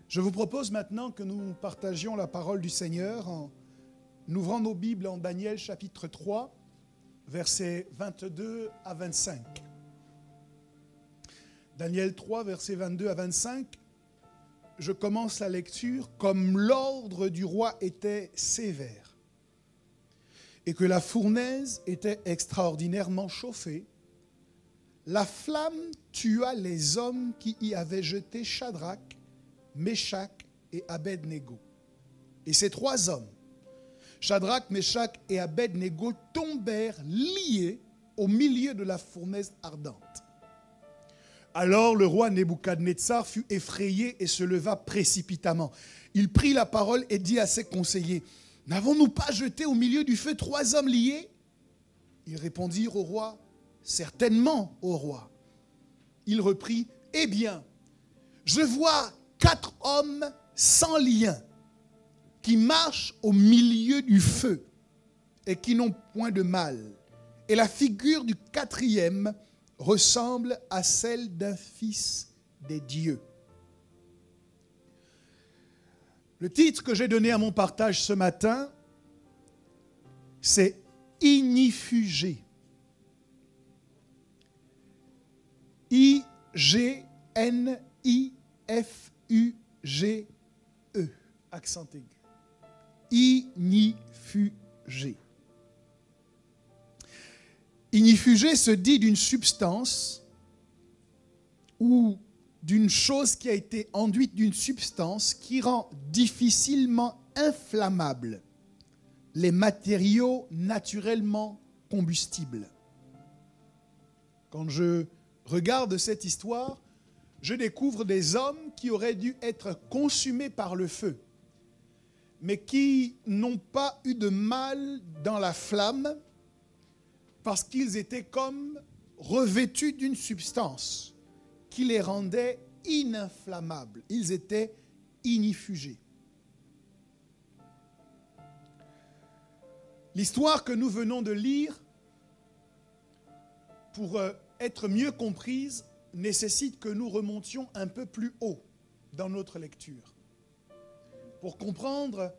Je vous propose maintenant que nous partagions la parole du Seigneur en ouvrant nos Bibles en Daniel chapitre 3, versets 22 à 25. Daniel 3, versets 22 à 25. Je commence la lecture. Comme l'ordre du roi était sévère et que la fournaise était extraordinairement chauffée, la flamme tua les hommes qui y avaient jeté Shadrach, Meshach et Abed-Négo. Et ces trois hommes, Shadrach, Meshach et Abed-Négo, tombèrent liés au milieu de la fournaise ardente. Alors le roi Nebuchadnezzar fut effrayé et se leva précipitamment. Il prit la parole et dit à ses conseillers, « N'avons-nous pas jeté au milieu du feu trois hommes liés ?» Ils répondirent au roi, « Certainement, ô roi. » Il reprit, « Eh bien, je vois 4 hommes sans lien qui marchent au milieu du feu et qui n'ont point de mal. Et la figure du 4e ressemble à celle d'un fils des dieux. » Le titre que j'ai donné à mon partage ce matin, c'est « Ignifugé ». I-G-N-I-F-U-G-E, accent aigu. Ignifugé. Ignifugé se dit d'une substance ou d'une chose qui a été enduite d'une substance qui rend difficilement inflammables les matériaux naturellement combustibles. Quand je regarde cette histoire, je découvre des hommes qui auraient dû être consumés par le feu, mais qui n'ont pas eu de mal dans la flamme parce qu'ils étaient comme revêtus d'une substance qui les rendait ininflammables. Ils étaient ignifugés. L'histoire que nous venons de lire, pour être mieux comprise, nécessite que nous remontions un peu plus haut dans notre lecture. Pour comprendre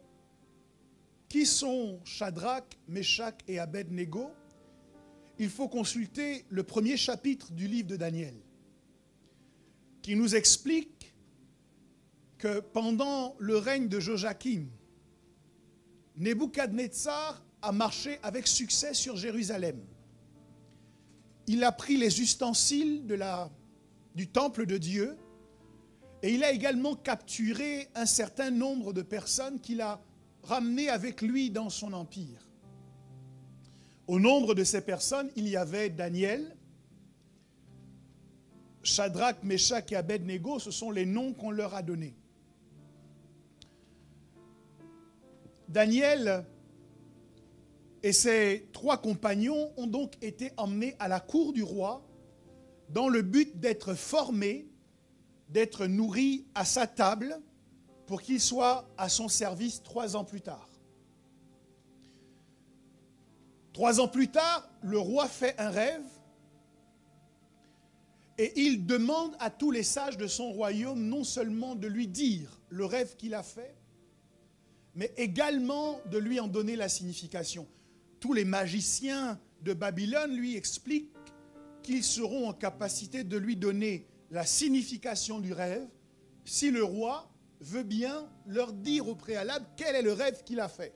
qui sont Shadrach, Meshach et Abed-Négo, il faut consulter le premier chapitre du livre de Daniel, qui nous explique que pendant le règne de Joachim, Nebuchadnezzar a marché avec succès sur Jérusalem. Il a pris les ustensiles du temple de Dieu et il a également capturé un certain nombre de personnes qu'il a ramenées avec lui dans son empire. Au nombre de ces personnes, il y avait Daniel, Shadrach, Meshach et Abed-Négo, ce sont les noms qu'on leur a donnés. Daniel et ses 3 compagnons ont donc été emmenés à la cour du roi dans le but d'être formés, d'être nourris à sa table pour qu'ils soient à son service 3 ans plus tard. 3 ans plus tard, le roi fait un rêve et il demande à tous les sages de son royaume non seulement de lui dire le rêve qu'il a fait, mais également de lui en donner la signification. Tous les magiciens de Babylone lui expliquent qu'ils seront en capacité de lui donner la signification du rêve si le roi veut bien leur dire au préalable quel est le rêve qu'il a fait.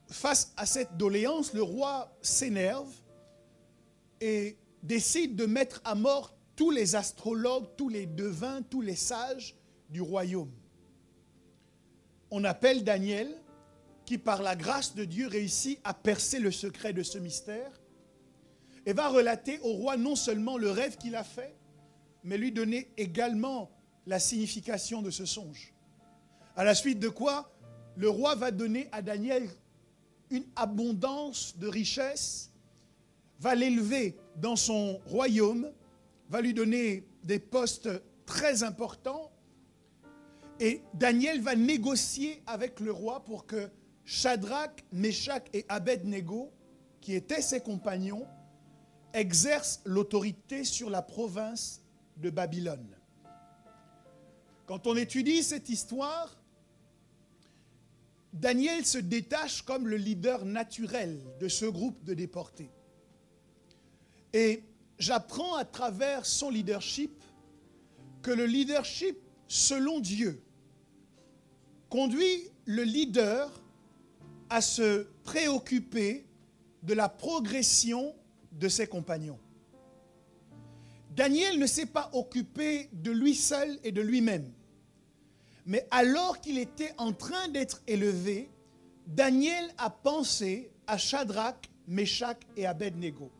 Face à cette doléance, le roi s'énerve et décide de mettre à mort tous les astrologues, tous les devins, tous les sages du royaume. On appelle Daniel, qui par la grâce de Dieu réussit à percer le secret de ce mystère et va relater au roi non seulement le rêve qu'il a fait, mais lui donner également la signification de ce songe. À la suite de quoi, le roi va donner à Daniel une abondance de richesses, va l'élever dans son royaume, va lui donner des postes très importants, et Daniel va négocier avec le roi pour que Shadrach, Meshach et Abed-Négo, qui étaient ses compagnons, exercent l'autorité sur la province de Babylone. Quand on étudie cette histoire, Daniel se détache comme le leader naturel de ce groupe de déportés. Et j'apprends à travers son leadership que le leadership selon Dieu conduit le leader à se préoccuper de la progression de ses compagnons. Daniel ne s'est pas occupé de lui seul et de lui-même. Mais alors qu'il était en train d'être élevé, Daniel a pensé à Shadrach, Meshach et Abed-Nego.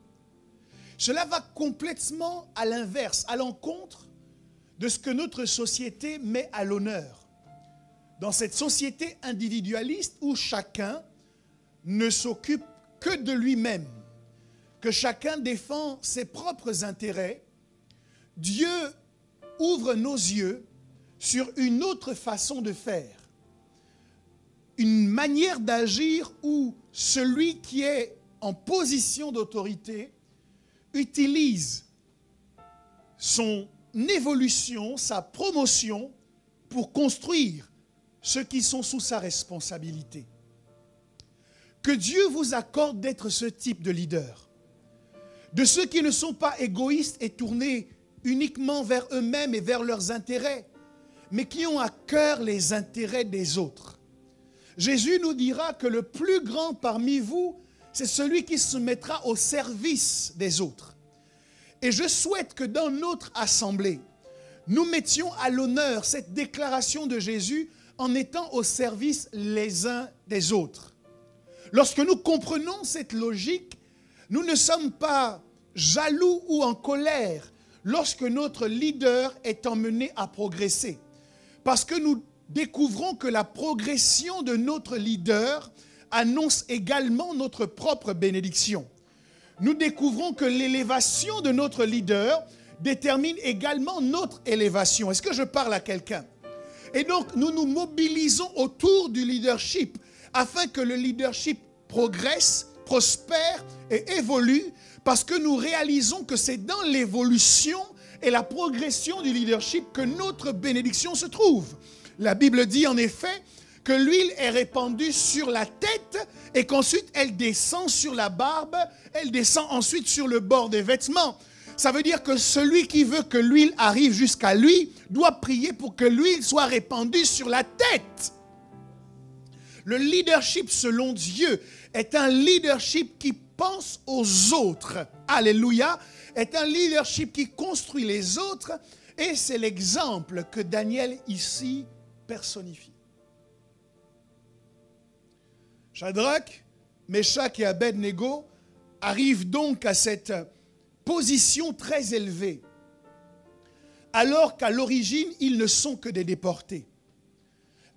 Cela va complètement à l'inverse, à l'encontre de ce que notre société met à l'honneur. Dans cette société individualiste où chacun ne s'occupe que de lui-même, que chacun défend ses propres intérêts, Dieu ouvre nos yeux sur une autre façon de faire, une manière d'agir où celui qui est en position d'autorité utilise son évolution, sa promotion pour construire ceux qui sont sous sa responsabilité. Que Dieu vous accorde d'être ce type de leader, de ceux qui ne sont pas égoïstes et tournés uniquement vers eux-mêmes et vers leurs intérêts, mais qui ont à cœur les intérêts des autres. Jésus nous dira que le plus grand parmi vous, c'est celui qui se mettra au service des autres. Et je souhaite que dans notre assemblée, nous mettions à l'honneur cette déclaration de Jésus en étant au service les uns des autres. Lorsque nous comprenons cette logique, nous ne sommes pas jaloux ou en colère lorsque notre leader est emmené à progresser. Parce que nous découvrons que la progression de notre leader annonce également notre propre bénédiction. Nous découvrons que l'élévation de notre leader détermine également notre élévation. Est-ce que je parle à quelqu'un? Et donc, nous nous mobilisons autour du leadership afin que le leadership progresse, prospère et évolue, parce que nous réalisons que c'est dans l'évolution et la progression du leadership que notre bénédiction se trouve. La Bible dit en effet que l'huile est répandue sur la tête et qu'ensuite elle descend sur la barbe, elle descend ensuite sur le bord des vêtements. Ça veut dire que celui qui veut que l'huile arrive jusqu'à lui doit prier pour que l'huile soit répandue sur la tête. Le leadership selon Dieu est un leadership qui pense aux autres. Alléluia. Est un leadership qui construit les autres. Et c'est l'exemple que Daniel ici personnifie. Shadrach, Meshach et Abed-Nego arrivent donc à cette position très élevée, alors qu'à l'origine, ils ne sont que des déportés.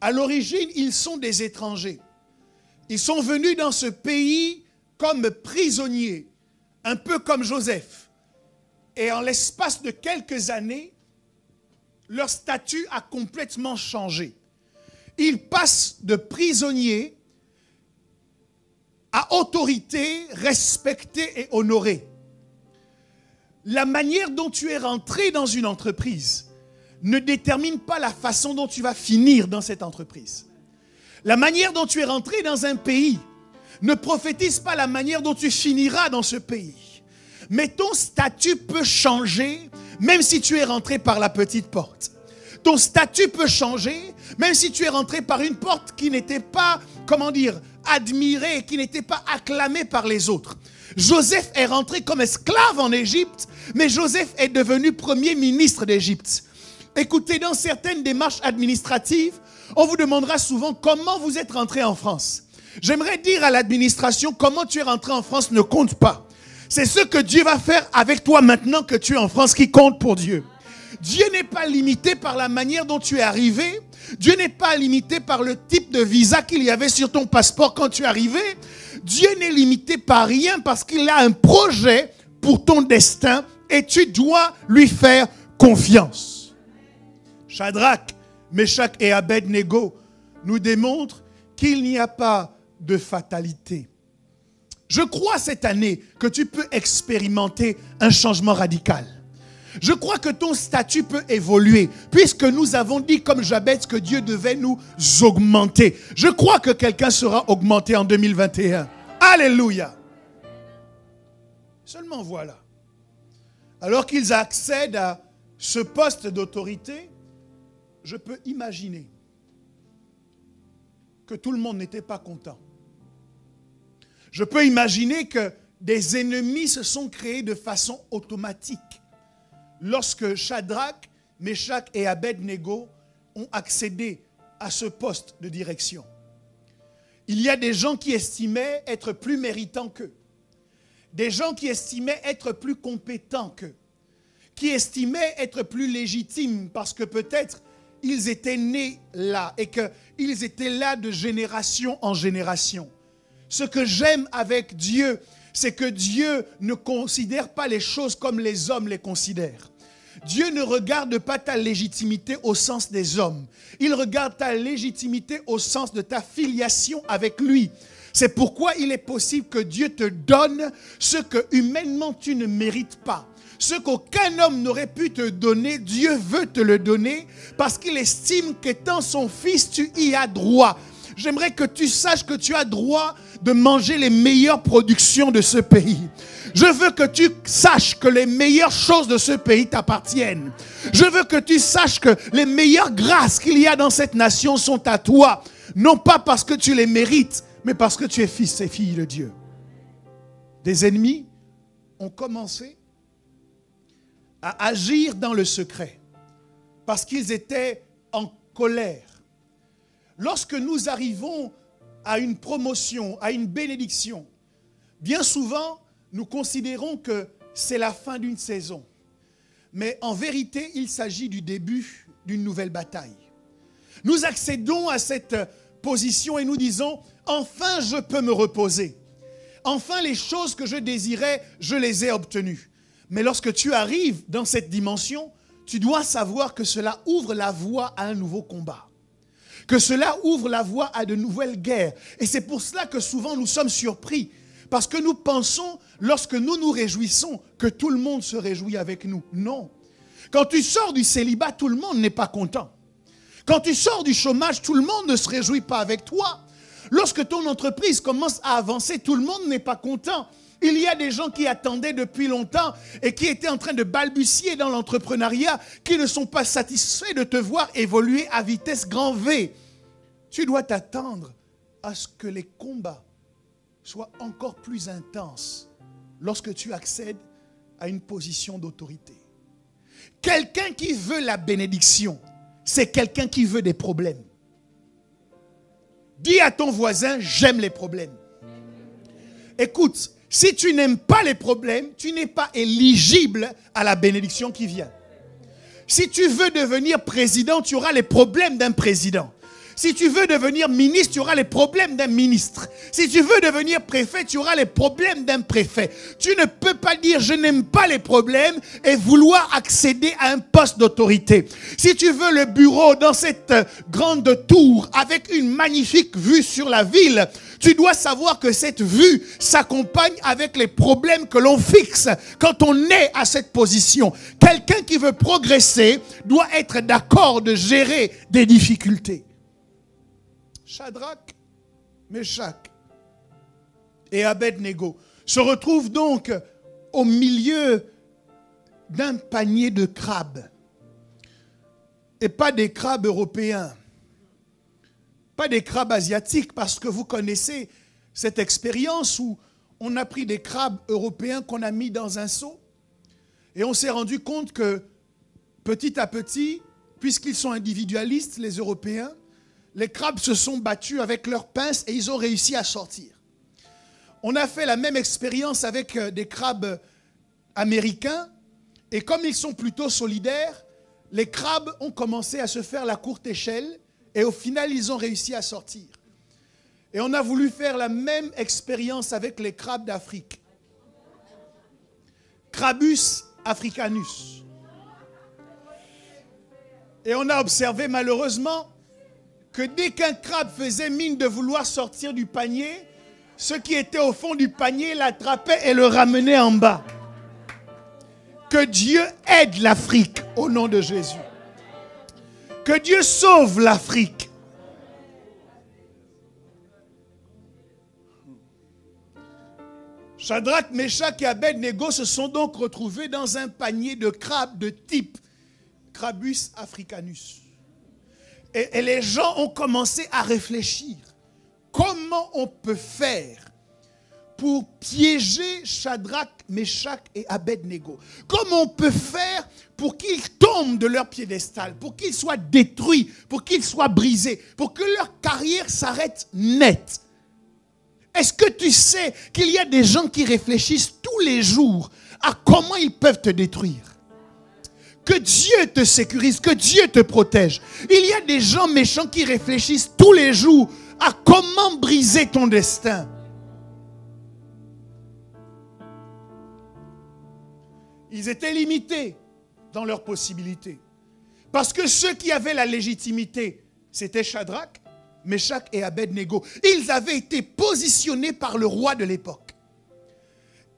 À l'origine, ils sont des étrangers. Ils sont venus dans ce pays comme prisonniers, un peu comme Joseph. Et en l'espace de quelques années, leur statut a complètement changé. Ils passent de prisonniers à autorité, respectée et honorée. La manière dont tu es rentré dans une entreprise ne détermine pas la façon dont tu vas finir dans cette entreprise. La manière dont tu es rentré dans un pays ne prophétise pas la manière dont tu finiras dans ce pays. Mais ton statut peut changer même si tu es rentré par la petite porte. Ton statut peut changer même si tu es rentré par une porte qui n'était pas, admirée, qui n'était pas acclamée par les autres. Joseph est rentré comme esclave en Égypte, mais Joseph est devenu premier ministre d'Égypte. Écoutez, dans certaines démarches administratives, on vous demandera souvent comment vous êtes rentré en France. J'aimerais dire à l'administration, comment tu es rentré en France ne compte pas. C'est ce que Dieu va faire avec toi maintenant que tu es en France qui compte pour Dieu. Dieu n'est pas limité par la manière dont tu es arrivé. Dieu n'est pas limité par le type de visa qu'il y avait sur ton passeport quand tu es arrivé. Dieu n'est limité par rien parce qu'il a un projet pour ton destin et tu dois lui faire confiance. Shadrach, Meshach et Abed-Nego nous démontrent qu'il n'y a pas de fatalité. Je crois cette année que tu peux expérimenter un changement radical. Je crois que ton statut peut évoluer, puisque nous avons dit comme Jabez que Dieu devait nous augmenter. Je crois que quelqu'un sera augmenté en 2021. Alléluia. Seulement voilà. Alors qu'ils accèdent à ce poste d'autorité, je peux imaginer que tout le monde n'était pas content. Je peux imaginer que des ennemis se sont créés de façon automatique lorsque Shadrach, Meshach et Abed-Nego ont accédé à ce poste de direction. Il y a des gens qui estimaient être plus méritants qu'eux, des gens qui estimaient être plus compétents qu'eux, qui estimaient être plus légitimes parce que peut-être ils étaient nés là et qu'ils étaient là de génération en génération. Ce que j'aime avec Dieu, c'est que Dieu ne considère pas les choses comme les hommes les considèrent. Dieu ne regarde pas ta légitimité au sens des hommes. Il regarde ta légitimité au sens de ta filiation avec lui. C'est pourquoi il est possible que Dieu te donne ce que humainement tu ne mérites pas. Ce qu'aucun homme n'aurait pu te donner, Dieu veut te le donner parce qu'il estime qu'étant son fils, tu y as droit. J'aimerais que tu saches que tu as droit de manger les meilleures productions de ce pays. Je veux que tu saches que les meilleures choses de ce pays t'appartiennent. Je veux que tu saches que les meilleures grâces qu'il y a dans cette nation sont à toi. Non pas parce que tu les mérites, mais parce que tu es fils et fille de Dieu. Des ennemis ont commencé à agir dans le secret parce qu'ils étaient en colère. Lorsque nous arrivons à une promotion, à une bénédiction, bien souvent, nous considérons que c'est la fin d'une saison. Mais en vérité, il s'agit du début d'une nouvelle bataille. Nous accédons à cette position et nous disons, enfin je peux me reposer. Enfin les choses que je désirais, je les ai obtenues. Mais lorsque tu arrives dans cette dimension, tu dois savoir que cela ouvre la voie à un nouveau combat. Que cela ouvre la voie à de nouvelles guerres. Et c'est pour cela que souvent nous sommes surpris. Parce que nous pensons, lorsque nous nous réjouissons, que tout le monde se réjouit avec nous. Non. Quand tu sors du célibat, tout le monde n'est pas content. Quand tu sors du chômage, tout le monde ne se réjouit pas avec toi. Lorsque ton entreprise commence à avancer, tout le monde n'est pas content. Il y a des gens qui attendaient depuis longtemps et qui étaient en train de balbutier dans l'entrepreneuriat, qui ne sont pas satisfaits de te voir évoluer à vitesse grand V. Tu dois t'attendre à ce que les combats soient encore plus intenses lorsque tu accèdes à une position d'autorité. Quelqu'un qui veut la bénédiction, c'est quelqu'un qui veut des problèmes. Dis à ton voisin, j'aime les problèmes. Écoute, si tu n'aimes pas les problèmes, tu n'es pas éligible à la bénédiction qui vient. Si tu veux devenir président, tu auras les problèmes d'un président. Si tu veux devenir ministre, tu auras les problèmes d'un ministre. Si tu veux devenir préfet, tu auras les problèmes d'un préfet. Tu ne peux pas dire je n'aime pas les problèmes et vouloir accéder à un poste d'autorité. Si tu veux le bureau dans cette grande tour avec une magnifique vue sur la ville, tu dois savoir que cette vue s'accompagne avec les problèmes que l'on fixe quand on est à cette position. Quelqu'un qui veut progresser doit être d'accord de gérer des difficultés. Shadrach, Meshach et Abed-Nego se retrouvent donc au milieu d'un panier de crabes. Et pas des crabes européens, pas des crabes asiatiques, parce que vous connaissez cette expérience où on a pris des crabes européens qu'on a mis dans un seau et on s'est rendu compte que petit à petit, puisqu'ils sont individualistes, les Européens, les crabes se sont battus avec leurs pinces et ils ont réussi à sortir. On a fait la même expérience avec des crabes américains et comme ils sont plutôt solidaires, les crabes ont commencé à se faire la courte échelle et au final, ils ont réussi à sortir. Et on a voulu faire la même expérience avec les crabes d'Afrique. Crabus africanus. Et on a observé malheureusement que dès qu'un crabe faisait mine de vouloir sortir du panier, ceux qui étaient au fond du panier l'attrapaient et le ramenaient en bas. Que Dieu aide l'Afrique au nom de Jésus. Que Dieu sauve l'Afrique. Shadrach, Meshach et Abed-Négo se sont donc retrouvés dans un panier de crabes de type Crabus africanus. Et les gens ont commencé à réfléchir. Comment on peut faire pour piéger Shadrach, Meshach et Abed-Négo? Comment on peut faire pour qu'ils tombent de leur piédestal, pour qu'ils soient détruits, pour qu'ils soient brisés, pour que leur carrière s'arrête net? Est-ce que tu sais qu'il y a des gens qui réfléchissent tous les jours à comment ils peuvent te détruire? Que Dieu te sécurise, que Dieu te protège. Il y a des gens méchants qui réfléchissent tous les jours à comment briser ton destin. Ils étaient limités dans leurs possibilités. Parce que ceux qui avaient la légitimité, c'était Shadrach, Meshach et Abed-Négo. Ils avaient été positionnés par le roi de l'époque.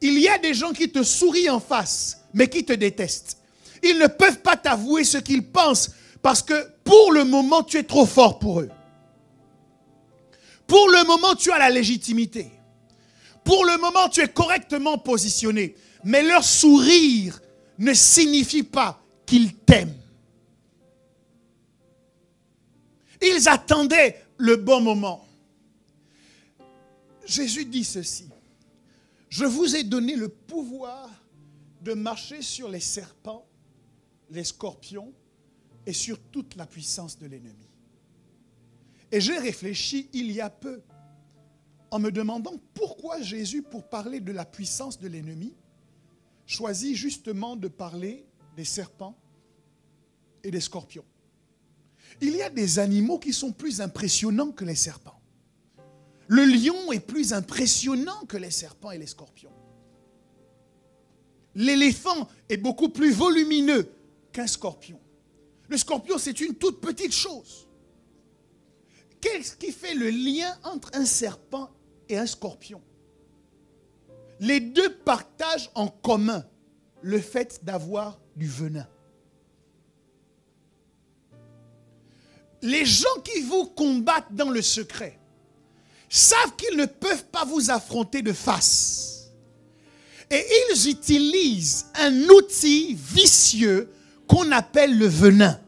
Il y a des gens qui te sourient en face, mais qui te détestent. Ils ne peuvent pas t'avouer ce qu'ils pensent parce que pour le moment, tu es trop fort pour eux. Pour le moment, tu as la légitimité. Pour le moment, tu es correctement positionné. Mais leur sourire ne signifie pas qu'ils t'aiment. Ils attendaient le bon moment. Jésus dit ceci: je vous ai donné le pouvoir de marcher sur les serpents, les scorpions et sur toute la puissance de l'ennemi. Et j'ai réfléchi il y a peu en me demandant pourquoi Jésus, pour parler de la puissance de l'ennemi, choisit justement de parler des serpents et des scorpions. Il y a des animaux qui sont plus impressionnants que les serpents. Le lion est plus impressionnant que les serpents et les scorpions. L'éléphant est beaucoup plus volumineux qu'un scorpion. Le scorpion, c'est une toute petite chose. Qu'est-ce qui fait le lien entre un serpent et un scorpion? Les deux partagent en commun le fait d'avoir du venin. Les gens qui vous combattent dans le secret savent qu'ils ne peuvent pas vous affronter de face. Et ils utilisent un outil vicieux qu'on appelle le venin.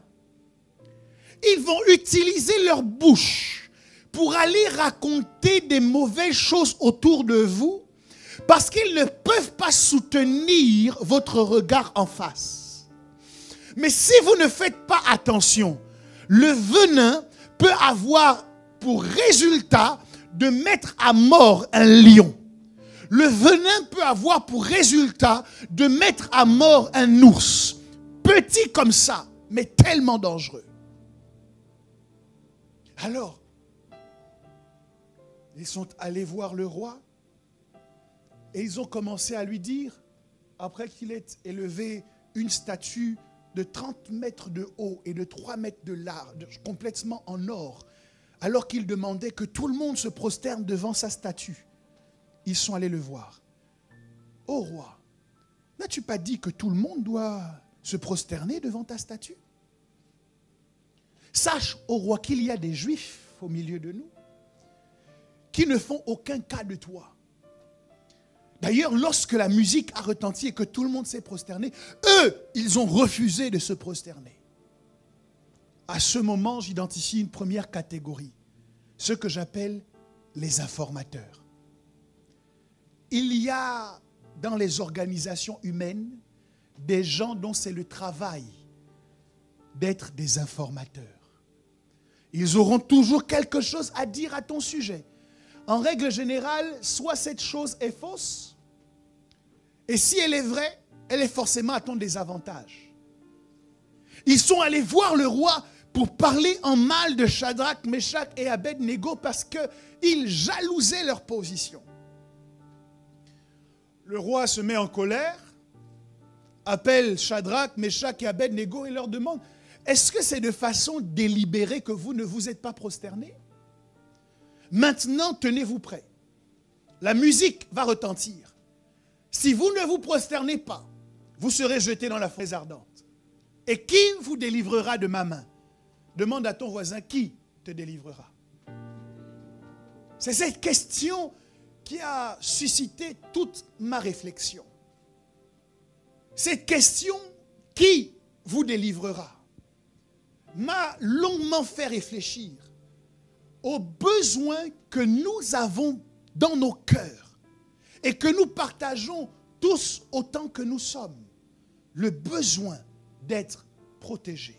Ils vont utiliser leur bouche pour aller raconter des mauvaises choses autour de vous parce qu'ils ne peuvent pas soutenir votre regard en face. Mais si vous ne faites pas attention, le venin peut avoir pour résultat de mettre à mort un lion. Le venin peut avoir pour résultat de mettre à mort un ours. Petit comme ça, mais tellement dangereux. Alors, ils sont allés voir le roi et ils ont commencé à lui dire, après qu'il ait élevé une statue de 30 mètres de haut et de 3 mètres de large, complètement en or, alors qu'il demandait que tout le monde se prosterne devant sa statue. Ils sont allés le voir. Ô roi, n'as-tu pas dit que tout le monde doit se prosterner devant ta statue? Sache, ô roi, qu'il y a des Juifs au milieu de nous qui ne font aucun cas de toi. D'ailleurs, lorsque la musique a retenti et que tout le monde s'est prosterné, eux, ils ont refusé de se prosterner. À ce moment, j'identifie une première catégorie, ce que j'appelle les informateurs. Il y a dans les organisations humaines des gens dont c'est le travail d'être des informateurs. Ils auront toujours quelque chose à dire à ton sujet. En règle générale, soit cette chose est fausse, et si elle est vraie, elle est forcément à ton désavantage. Ils sont allés voir le roi pour parler en mal de Shadrach, Meshach et Abed-Négo parce qu'ils jalousaient leur position. Le roi se met en colère, appelle Shadrach, Meshach et Abed-Négo et leur demande: est-ce que c'est de façon délibérée que vous ne vous êtes pas prosternés? Maintenant, tenez-vous prêts. La musique va retentir. Si vous ne vous prosternez pas, vous serez jetés dans la fournaise ardente. Et qui vous délivrera de ma main? Demande à ton voisin, qui te délivrera? C'est cette question qui a suscité toute ma réflexion. Cette question, qui vous délivrera, m'a longuement fait réfléchir aux besoins que nous avons dans nos cœurs et que nous partageons tous autant que nous sommes. Le besoin d'être protégé,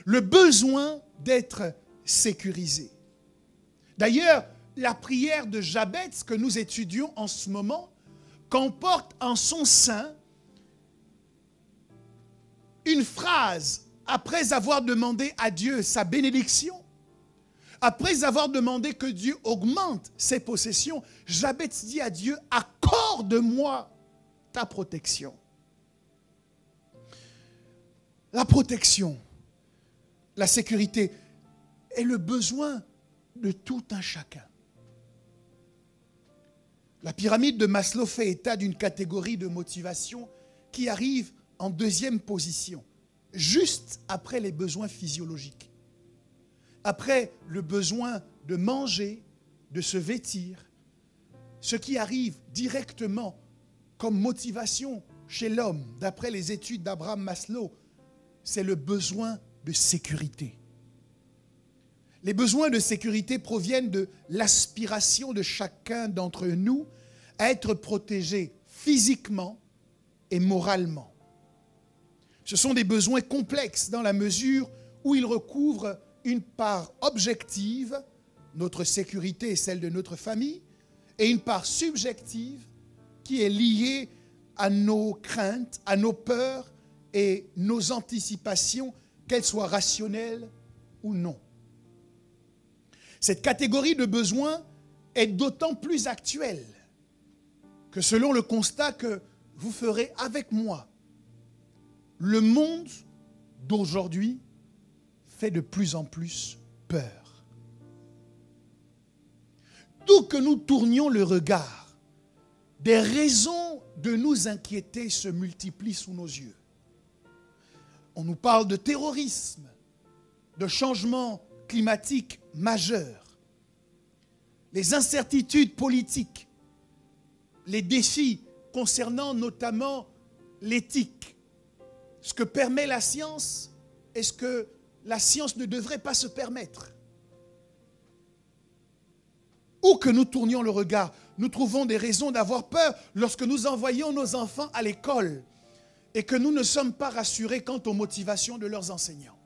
le besoin d'être sécurisé. D'ailleurs, la prière de Jabez que nous étudions en ce moment comporte en son sein une phrase, après avoir demandé à Dieu sa bénédiction, après avoir demandé que Dieu augmente ses possessions, Jabez dit à Dieu, accorde-moi ta protection. La protection, la sécurité est le besoin de tout un chacun. La pyramide de Maslow fait état d'une catégorie de motivation qui arrive en deuxième position, juste après les besoins physiologiques. Après le besoin de manger, de se vêtir, ce qui arrive directement comme motivation chez l'homme, d'après les études d'Abraham Maslow, c'est le besoin de sécurité. Les besoins de sécurité proviennent de l'aspiration de chacun d'entre nous à être protégé physiquement et moralement. Ce sont des besoins complexes dans la mesure où ils recouvrent une part objective, notre sécurité et celle de notre famille, et une part subjective qui est liée à nos craintes, à nos peurs et nos anticipations, qu'elles soient rationnelles ou non. Cette catégorie de besoins est d'autant plus actuelle que selon le constat que vous ferez avec moi, le monde d'aujourd'hui fait de plus en plus peur. D'où que nous tournions le regard, des raisons de nous inquiéter se multiplient sous nos yeux. On nous parle de terrorisme, de changement climatique majeur, les incertitudes politiques, les défis concernant notamment l'éthique, ce que permet la science et ce que la science ne devrait pas se permettre. Où que nous tournions le regard, nous trouvons des raisons d'avoir peur lorsque nous envoyons nos enfants à l'école et que nous ne sommes pas rassurés quant aux motivations de leurs enseignants.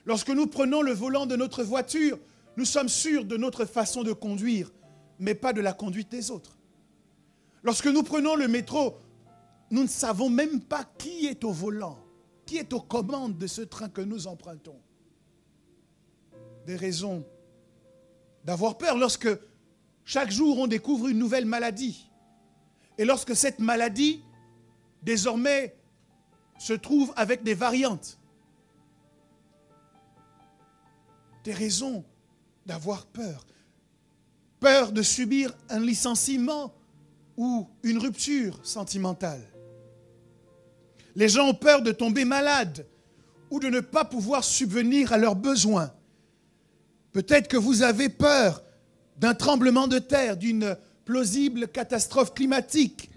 Lorsque nous prenons le volant de notre voiture, nous sommes sûrs de notre façon de conduire, mais pas de la conduite des autres. Lorsque nous prenons le métro, nous ne savons même pas qui est au volant, qui est aux commandes de ce train que nous empruntons. Des raisons d'avoir peur lorsque chaque jour on découvre une nouvelle maladie. Et lorsque cette maladie, désormais, se trouve avec des variantes. Des raisons d'avoir peur. Peur de subir un licenciement ou une rupture sentimentale. Les gens ont peur de tomber malades ou de ne pas pouvoir subvenir à leurs besoins. Peut-être que vous avez peur d'un tremblement de terre, d'une plausible catastrophe climatique.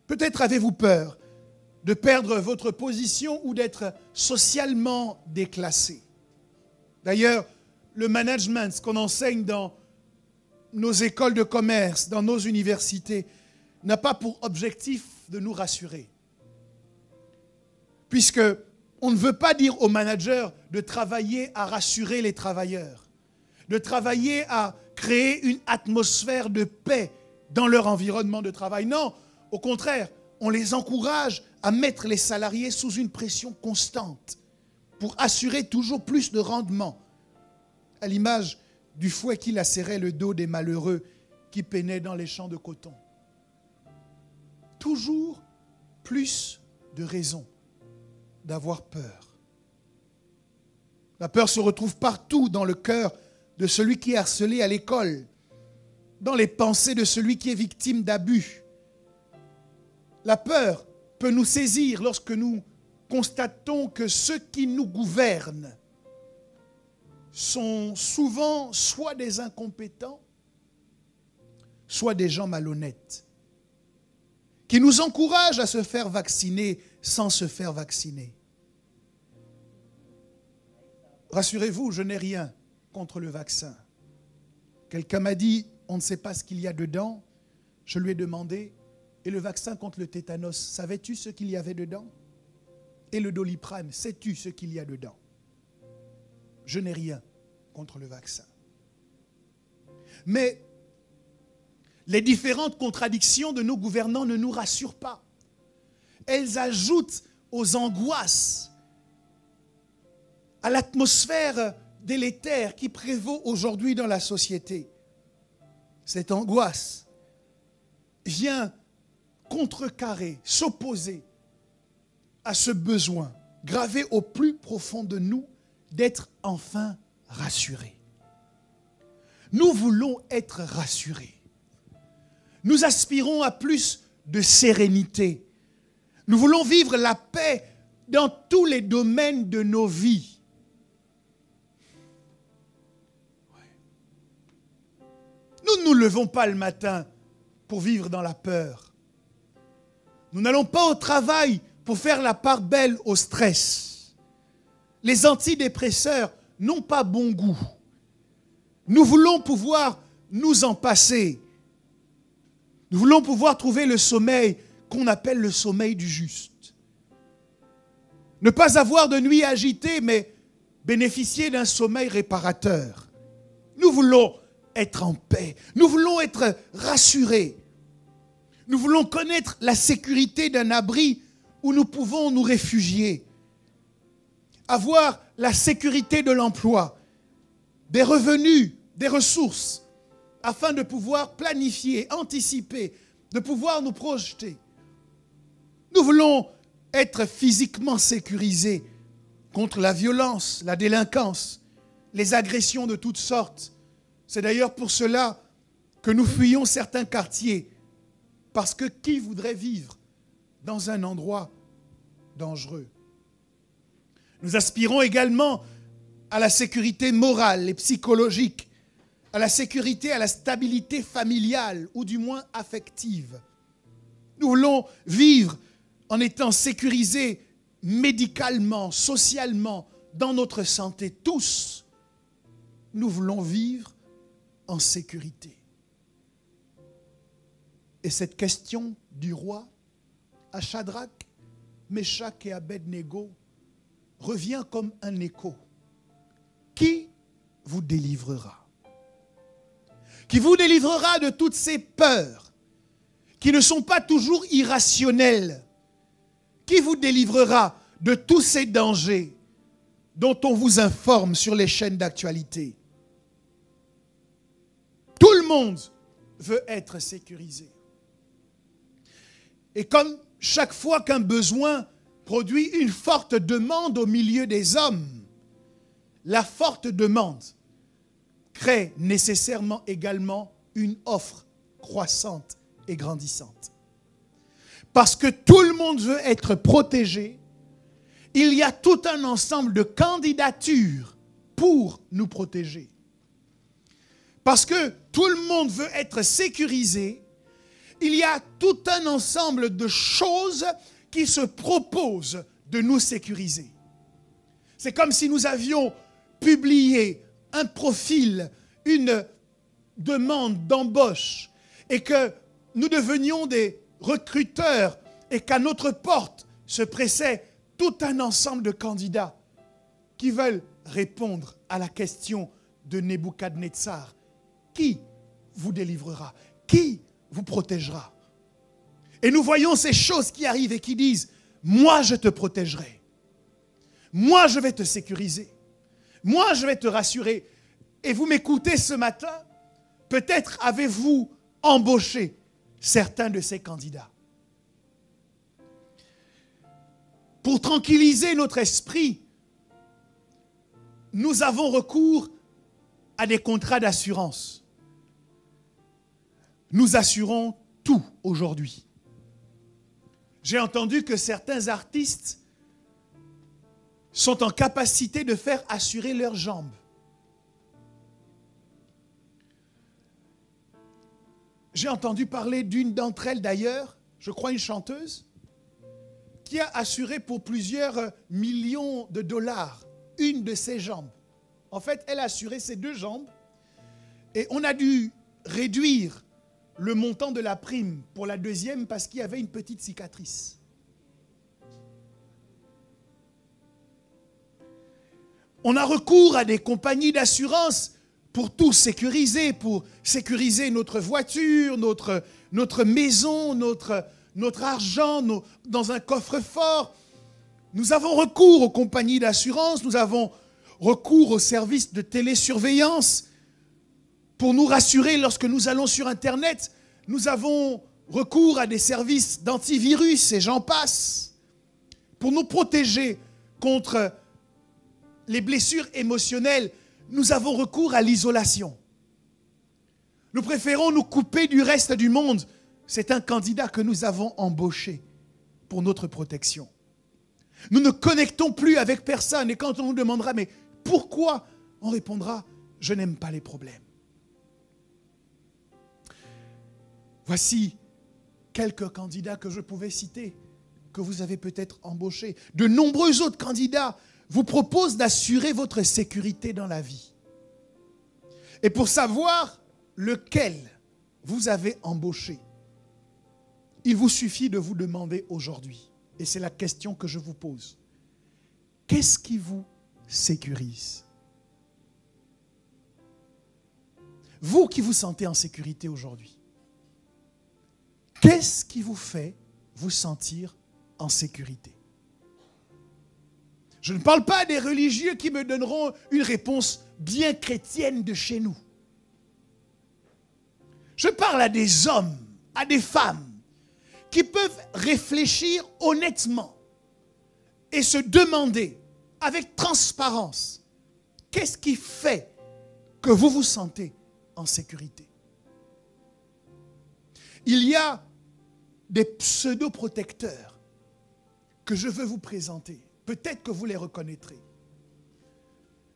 Peut-être avez-vous peur de perdre votre position ou d'être socialement déclassé. D'ailleurs, le management, ce qu'on enseigne dans nos écoles de commerce, dans nos universités, n'a pas pour objectif de nous rassurer. Puisque on ne veut pas dire aux managers de travailler à rassurer les travailleurs, de travailler à créer une atmosphère de paix dans leur environnement de travail. Non, au contraire, on les encourage à mettre les salariés sous une pression constante pour assurer toujours plus de rendement, à l'image du fouet qui lacérait le dos des malheureux qui peinaient dans les champs de coton. Toujours plus de raisons d'avoir peur. La peur se retrouve partout dans le cœur de celui qui est harcelé à l'école, dans les pensées de celui qui est victime d'abus. La peur peut nous saisir lorsque nous constatons que ceux qui nous gouvernent sont souvent soit des incompétents, soit des gens malhonnêtes, qui nous encouragent à se faire vacciner sans se faire vacciner. Rassurez-vous, je n'ai rien contre le vaccin. Quelqu'un m'a dit, on ne sait pas ce qu'il y a dedans. Je lui ai demandé, et le vaccin contre le tétanos, savais-tu ce qu'il y avait dedans? Et le Doliprane, sais-tu ce qu'il y a dedans? Je n'ai rien contre le vaccin. Mais les différentes contradictions de nos gouvernants ne nous rassurent pas. Elles ajoutent aux angoisses, à l'atmosphère délétère qui prévaut aujourd'hui dans la société. Cette angoisse vient contrecarrer, s'opposer à ce besoin gravé au plus profond de nous d'être enfin rassurés. Nous voulons être rassurés. Nous aspirons à plus de sérénité. Nous voulons vivre la paix dans tous les domaines de nos vies. Nous ne nous levons pas le matin pour vivre dans la peur. Nous n'allons pas au travail pour faire la part belle au stress. Les antidépresseurs n'ont pas bon goût. Nous voulons pouvoir nous en passer. Nous voulons pouvoir trouver le sommeil qu'on appelle le sommeil du juste. Ne pas avoir de nuit agitée, mais bénéficier d'un sommeil réparateur. Nous voulons être en paix. Nous voulons être rassurés. Nous voulons connaître la sécurité d'un abri où nous pouvons nous réfugier. Avoir la sécurité de l'emploi, des revenus, des ressources, afin de pouvoir planifier, anticiper, de pouvoir nous projeter. Nous voulons être physiquement sécurisés contre la violence, la délinquance, les agressions de toutes sortes. C'est d'ailleurs pour cela que nous fuyons certains quartiers, parce que qui voudrait vivre dans un endroit dangereux? Nous aspirons également à la sécurité morale et psychologique, à la sécurité, à la stabilité familiale, ou du moins affective. Nous voulons vivre en étant sécurisés médicalement, socialement, dans notre santé. Tous, nous voulons vivre en sécurité. Et cette question du roi à Shadrach, Meshach et Abed-Négo revient comme un écho. Qui vous délivrera? Qui vous délivrera de toutes ces peurs qui ne sont pas toujours irrationnelles? Qui vous délivrera de tous ces dangers dont on vous informe sur les chaînes d'actualité? Tout le monde veut être sécurisé. Et comme chaque fois qu'un besoin produit une forte demande au milieu des hommes, la forte demande crée nécessairement également une offre croissante et grandissante. Parce que tout le monde veut être protégé, il y a tout un ensemble de candidatures pour nous protéger. Parce que tout le monde veut être sécurisé, il y a tout un ensemble de choses qui se proposent de nous sécuriser. C'est comme si nous avions publié un profil, une demande d'embauche, et que nous devenions des recruteurs et qu'à notre porte se pressait tout un ensemble de candidats qui veulent répondre à la question de Nebuchadnezzar. Qui vous délivrera? Qui vous protégera? Et nous voyons ces choses qui arrivent et qui disent, moi je te protégerai. Moi je vais te sécuriser. Moi je vais te rassurer. Et vous m'écoutez ce matin, peut-être avez-vous embauché certains de ces candidats. Pour tranquilliser notre esprit, nous avons recours à des contrats d'assurance. Nous assurons tout aujourd'hui. J'ai entendu que certains artistes sont en capacité de faire assurer leurs jambes. J'ai entendu parler d'une d'entre elles d'ailleurs, je crois une chanteuse, qui a assuré pour plusieurs millions de dollars une de ses jambes. En fait, elle a assuré ses 2 jambes et on a dû réduire le montant de la prime pour la deuxième parce qu'il y avait une petite cicatrice. On a recours à des compagnies d'assurance pour tout sécuriser, pour sécuriser notre voiture, notre maison, notre argent dans un coffre-fort. Nous avons recours aux compagnies d'assurance, nous avons recours aux services de télésurveillance pour nous rassurer lorsque nous allons sur Internet. Nous avons recours à des services d'antivirus et j'en passe pour nous protéger contre les blessures émotionnelles. Nous avons recours à l'isolation. Nous préférons nous couper du reste du monde. C'est un candidat que nous avons embauché pour notre protection. Nous ne connectons plus avec personne et quand on nous demandera « mais pourquoi ?» on répondra « je n'aime pas les problèmes ». Voici quelques candidats que je pouvais citer, que vous avez peut-être embauchés. De nombreux autres candidats vous proposent d'assurer votre sécurité dans la vie. Et pour savoir lequel vous avez embauché, il vous suffit de vous demander aujourd'hui, et c'est la question que je vous pose, qu'est-ce qui vous sécurise? Vous qui vous sentez en sécurité aujourd'hui, qu'est-ce qui vous fait vous sentir en sécurité? Je ne parle pas des religieux qui me donneront une réponse bien chrétienne de chez nous. Je parle à des hommes, à des femmes qui peuvent réfléchir honnêtement et se demander avec transparence, qu'est-ce qui fait que vous vous sentez en sécurité? Il y a des pseudo-protecteurs que je veux vous présenter. Peut-être que vous les reconnaîtrez.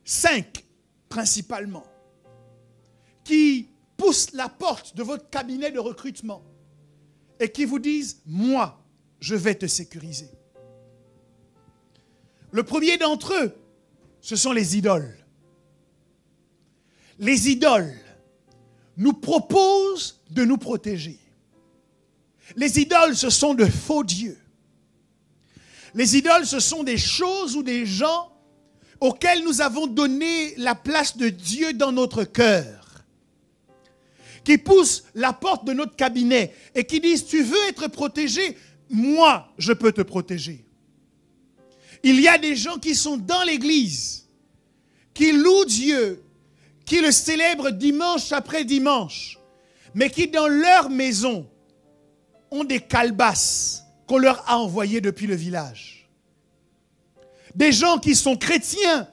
5 principalement, qui poussent la porte de votre cabinet de recrutement et qui vous disent « moi, je vais te sécuriser ». Le premier d'entre eux, ce sont les idoles. Les idoles nous proposent de nous protéger. Les idoles, ce sont de faux dieux. Les idoles, ce sont des choses ou des gens auxquels nous avons donné la place de Dieu dans notre cœur, qui poussent la porte de notre cabinet et qui disent « tu veux être protégé, moi je peux te protéger ». Il y a des gens qui sont dans l'église, qui louent Dieu, qui le célèbrent dimanche après dimanche, mais qui dans leur maison ont des calebasses qu'on leur a envoyées depuis le village. Des gens qui sont chrétiens,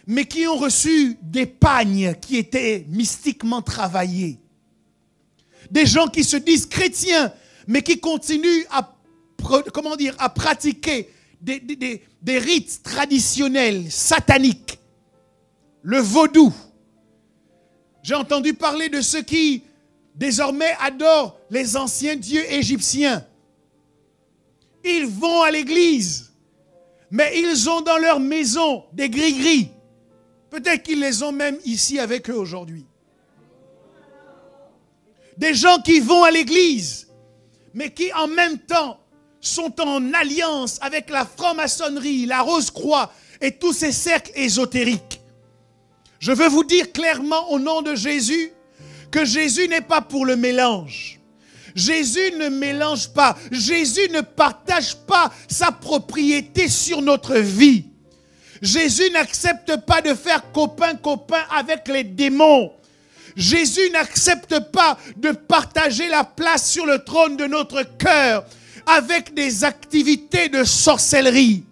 mais qui ont reçu des pagnes qui étaient mystiquement travaillés. Des gens qui se disent chrétiens, mais qui continuent à pratiquer des rites traditionnels, sataniques. Le vaudou. J'ai entendu parler de ceux qui, désormais, adorent les anciens dieux égyptiens. Ils vont à l'église, mais ils ont dans leur maison des gris-gris. Peut-être qu'ils les ont même ici avec eux aujourd'hui. Des gens qui vont à l'église, mais qui en même temps sont en alliance avec la franc-maçonnerie, la Rose-Croix et tous ces cercles ésotériques. Je veux vous dire clairement au nom de Jésus que Jésus n'est pas pour le mélange. Jésus ne mélange pas. Jésus ne partage pas sa propriété sur notre vie. Jésus n'accepte pas de faire copain-copain avec les démons. Jésus n'accepte pas de partager la place sur le trône de notre cœur avec des activités de sorcellerie.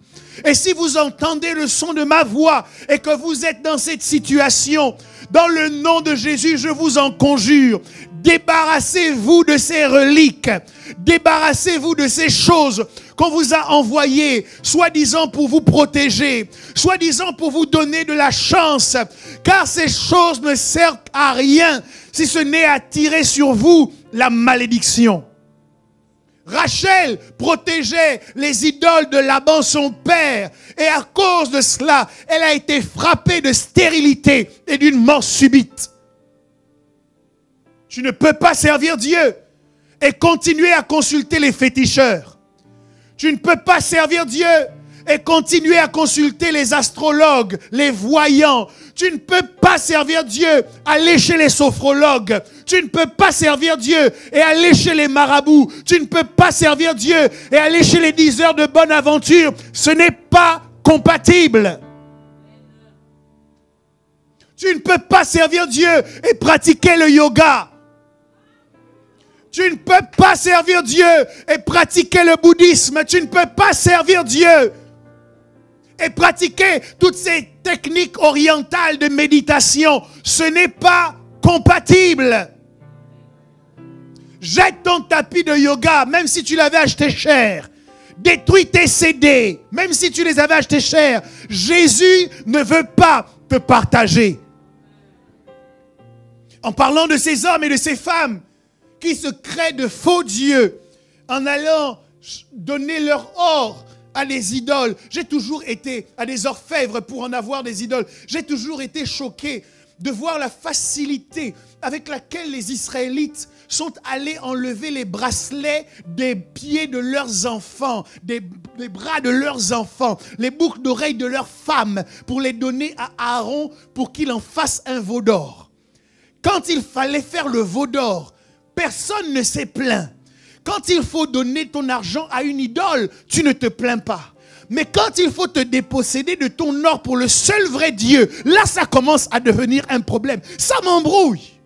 Et si vous entendez le son de ma voix et que vous êtes dans cette situation, dans le nom de Jésus, je vous en conjure, débarrassez-vous de ces reliques, débarrassez-vous de ces choses qu'on vous a envoyés, soi-disant pour vous protéger, soi-disant pour vous donner de la chance, car ces choses ne servent à rien si ce n'est à tirer sur vous la malédiction. Rachel protégeait les idoles de Laban, son père, et à cause de cela, elle a été frappée de stérilité et d'une mort subite. Tu ne peux pas servir Dieu et continuer à consulter les féticheurs. Tu ne peux pas servir Dieu et continuer à consulter les astrologues, les voyants. Tu ne peux pas servir Dieu, aller chez les sophrologues. Tu ne peux pas servir Dieu et aller chez les marabouts. Tu ne peux pas servir Dieu et aller chez les diseurs de bonne aventure. Ce n'est pas compatible. Tu ne peux pas servir Dieu et pratiquer le yoga. Tu ne peux pas servir Dieu et pratiquer le bouddhisme. Tu ne peux pas servir Dieu et pratiquer toutes ces techniques orientales de méditation. Ce n'est pas compatible. Jette ton tapis de yoga, même si tu l'avais acheté cher. Détruis tes CD, même si tu les avais achetés cher. Jésus ne veut pas te partager. En parlant de ces hommes et de ces femmes qui se créent de faux dieux en allant donner leur or à des idoles. J'ai toujours été à des orfèvres pour en avoir des idoles. J'ai toujours été choqué de voir la facilité avec laquelle les Israélites sont allés enlever les bracelets des pieds de leurs enfants, des bras de leurs enfants, les boucles d'oreilles de leurs femmes pour les donner à Aaron pour qu'il en fasse un veau d'or. Quand il fallait faire le veau d'or, personne ne s'est plaint. Quand il faut donner ton argent à une idole, tu ne te plains pas. Mais quand il faut te déposséder de ton or pour le seul vrai Dieu, là ça commence à devenir un problème. Ça m'embrouille.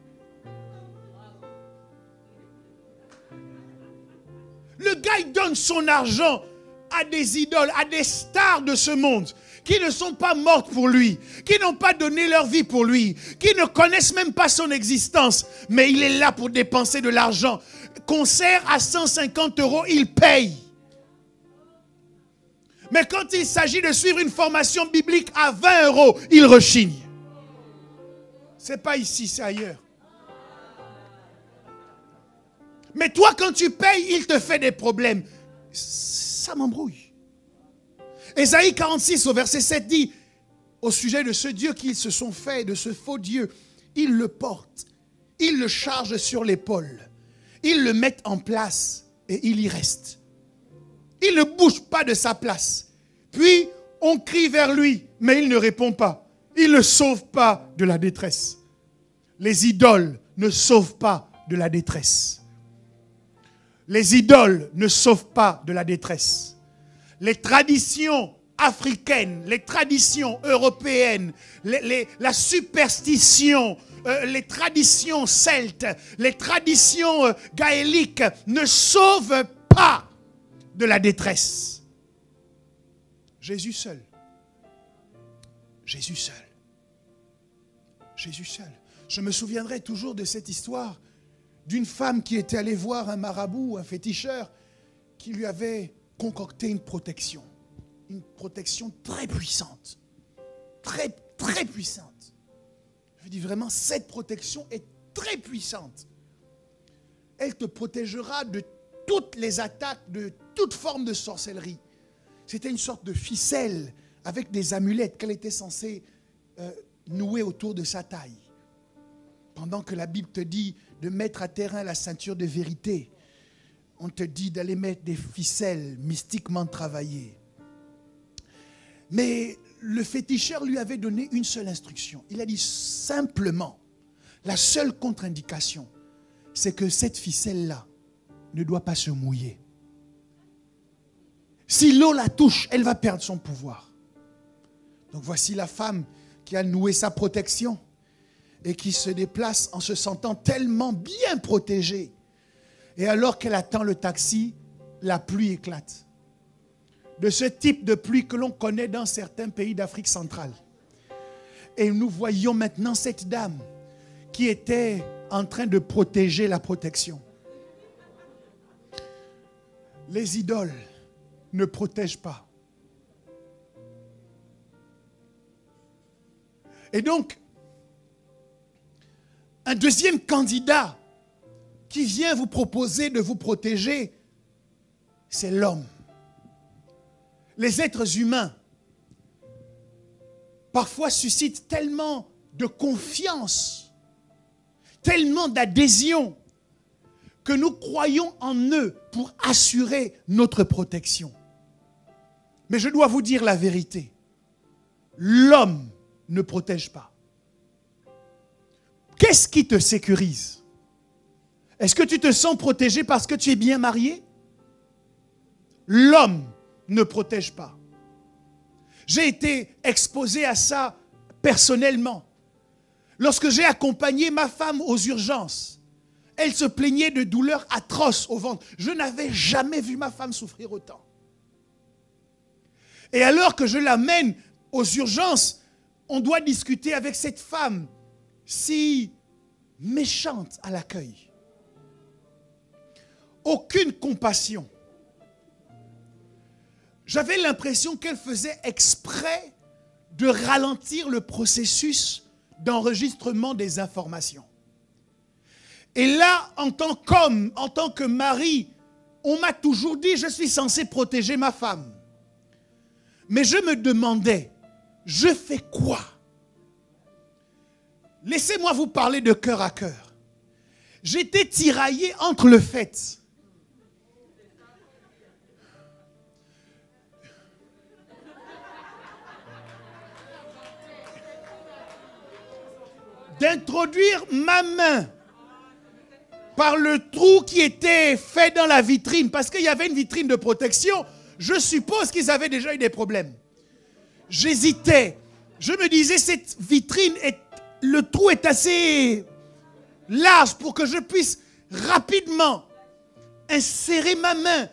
Le gars, il donne son argent à des idoles, à des stars de ce monde, qui ne sont pas mortes pour lui, qui n'ont pas donné leur vie pour lui, qui ne connaissent même pas son existence, mais il est là pour dépenser de l'argent. Concert à 150 €, il paye. Mais quand il s'agit de suivre une formation biblique à 20 €, il rechigne. C'est pas ici, c'est ailleurs. Mais toi, quand tu payes, il te fait des problèmes. Ça m'embrouille. Ésaïe 46 au verset 7 dit, au sujet de ce Dieu qu'ils se sont fait, de ce faux Dieu, ils le portent, ils le chargent sur l'épaule, ils le mettent en place et il y reste. Il ne bouge pas de sa place. Puis, on crie vers lui, mais il ne répond pas. Il ne sauve pas de la détresse. Les idoles ne sauvent pas de la détresse. Les idoles ne sauvent pas de la détresse. Les traditions africaines, les traditions européennes, la superstition, les traditions celtes, les traditions gaéliques ne sauvent pas de la détresse. Jésus seul. Jésus seul. Jésus seul. Je me souviendrai toujours de cette histoire d'une femme qui était allée voir un marabout, un féticheur, qui lui avait concocté une protection très puissante. Très, très puissante. Je dis vraiment, cette protection est très puissante. Elle te protégera de toutes les attaques, de toute forme de sorcellerie. C'était une sorte de ficelle avec des amulettes qu'elle était censée nouer autour de sa taille. Pendant que la Bible te dit de mettre à terrain la ceinture de vérité, on te dit d'aller mettre des ficelles mystiquement travaillées. Mais le féticheur lui avait donné une seule instruction. Il a dit simplement, la seule contre-indication, c'est que cette ficelle-là ne doit pas se mouiller. Si l'eau la touche, elle va perdre son pouvoir. Donc voici la femme qui a noué sa protection et qui se déplace en se sentant tellement bien protégée. Et alors qu'elle attend le taxi, la pluie éclate. De ce type de pluie que l'on connaît dans certains pays d'Afrique centrale. Et nous voyons maintenant cette dame qui était en train de protéger la protection. Les idoles ne protège pas. Et donc, un deuxième candidat qui vient vous proposer de vous protéger, c'est l'homme. Les êtres humains, parfois suscitent tellement de confiance, tellement d'adhésion, que nous croyons en eux pour assurer notre protection. Mais je dois vous dire la vérité. L'homme ne protège pas. Qu'est-ce qui te sécurise? Est-ce que tu te sens protégé parce que tu es bien marié? L'homme ne protège pas. J'ai été exposé à ça personnellement. Lorsque j'ai accompagné ma femme aux urgences, elle se plaignait de douleurs atroces au ventre. Je n'avais jamais vu ma femme souffrir autant. Et alors que je l'amène aux urgences, on doit discuter avec cette femme si méchante à l'accueil. Aucune compassion. J'avais l'impression qu'elle faisait exprès de ralentir le processus d'enregistrement des informations. Et là, en tant qu'homme, en tant que mari, on m'a toujours dit, je suis censé protéger ma femme. Mais je me demandais, je fais quoi? Laissez-moi vous parler de cœur à cœur. J'étais tiraillé entre le fait d'introduire ma main par le trou qui était fait dans la vitrine, parce qu'il y avait une vitrine de protection. Je suppose qu'ils avaient déjà eu des problèmes. J'hésitais. Je me disais, cette vitrine, le trou est assez large pour que je puisse rapidement insérer ma main,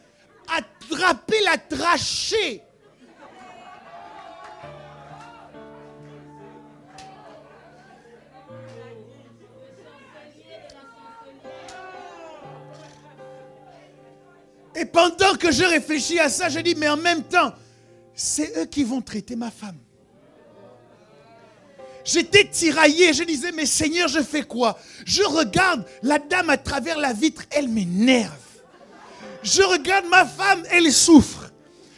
attraper la trachée. Et pendant que je réfléchis à ça, je dis, mais en même temps, c'est eux qui vont traiter ma femme. J'étais tiraillé, je disais, mais Seigneur, je fais quoi? Je regarde la dame à travers la vitre, elle m'énerve. Je regarde ma femme, elle souffre.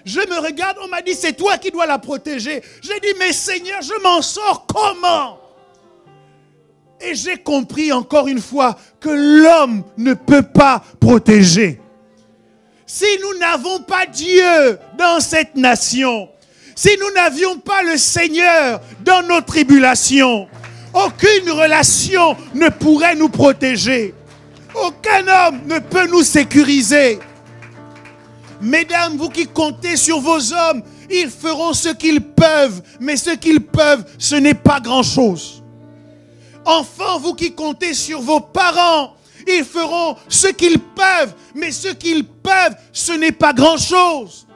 Je me regarde, on m'a dit, c'est toi qui dois la protéger. J'ai dit, mais Seigneur, je m'en sors comment? Et j'ai compris encore une fois que l'homme ne peut pas protéger. Si nous n'avons pas Dieu dans cette nation, si nous n'avions pas le Seigneur dans nos tribulations, aucune relation ne pourrait nous protéger. Aucun homme ne peut nous sécuriser. Mesdames, vous qui comptez sur vos hommes, ils feront ce qu'ils peuvent, mais ce qu'ils peuvent, ce n'est pas grand-chose. Enfants, vous qui comptez sur vos parents, ils feront ce qu'ils peuvent, mais ce qu'ils peuvent, ce n'est pas grand-chose.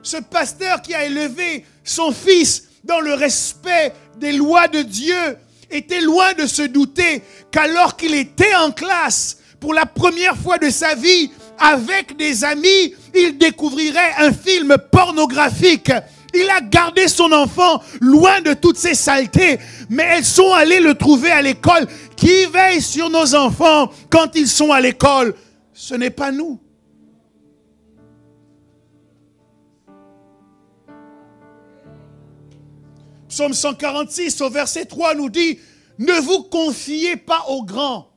Ce pasteur qui a élevé son fils dans le respect des lois de Dieu était loin de se douter qu'alors qu'il était en classe, pour la première fois de sa vie, avec des amis, il découvrirait un film pornographique. Il a gardé son enfant loin de toutes ces saletés, mais elles sont allées le trouver à l'école. Qui veille sur nos enfants quand ils sont à l'école? Ce n'est pas nous. Psaume 146 au verset 3 nous dit, ne vous confiez pas aux grands.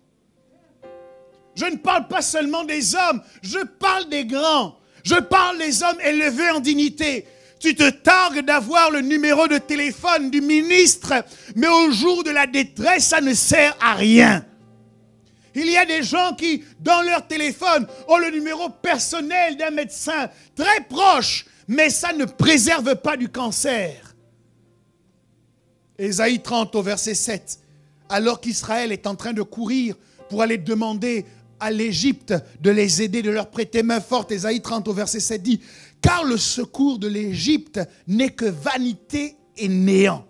Je ne parle pas seulement des hommes, je parle des grands. Je parle des hommes élevés en dignité. Tu te targues d'avoir le numéro de téléphone du ministre, mais au jour de la détresse, ça ne sert à rien. Il y a des gens qui, dans leur téléphone, ont le numéro personnel d'un médecin très proche, mais ça ne préserve pas du cancer. Ésaïe 30 au verset 7, alors qu'Israël est en train de courir pour aller demander à l'Égypte de les aider, de leur prêter main forte, Ésaïe 30 au verset 7 dit, car le secours de l'Égypte n'est que vanité et néant.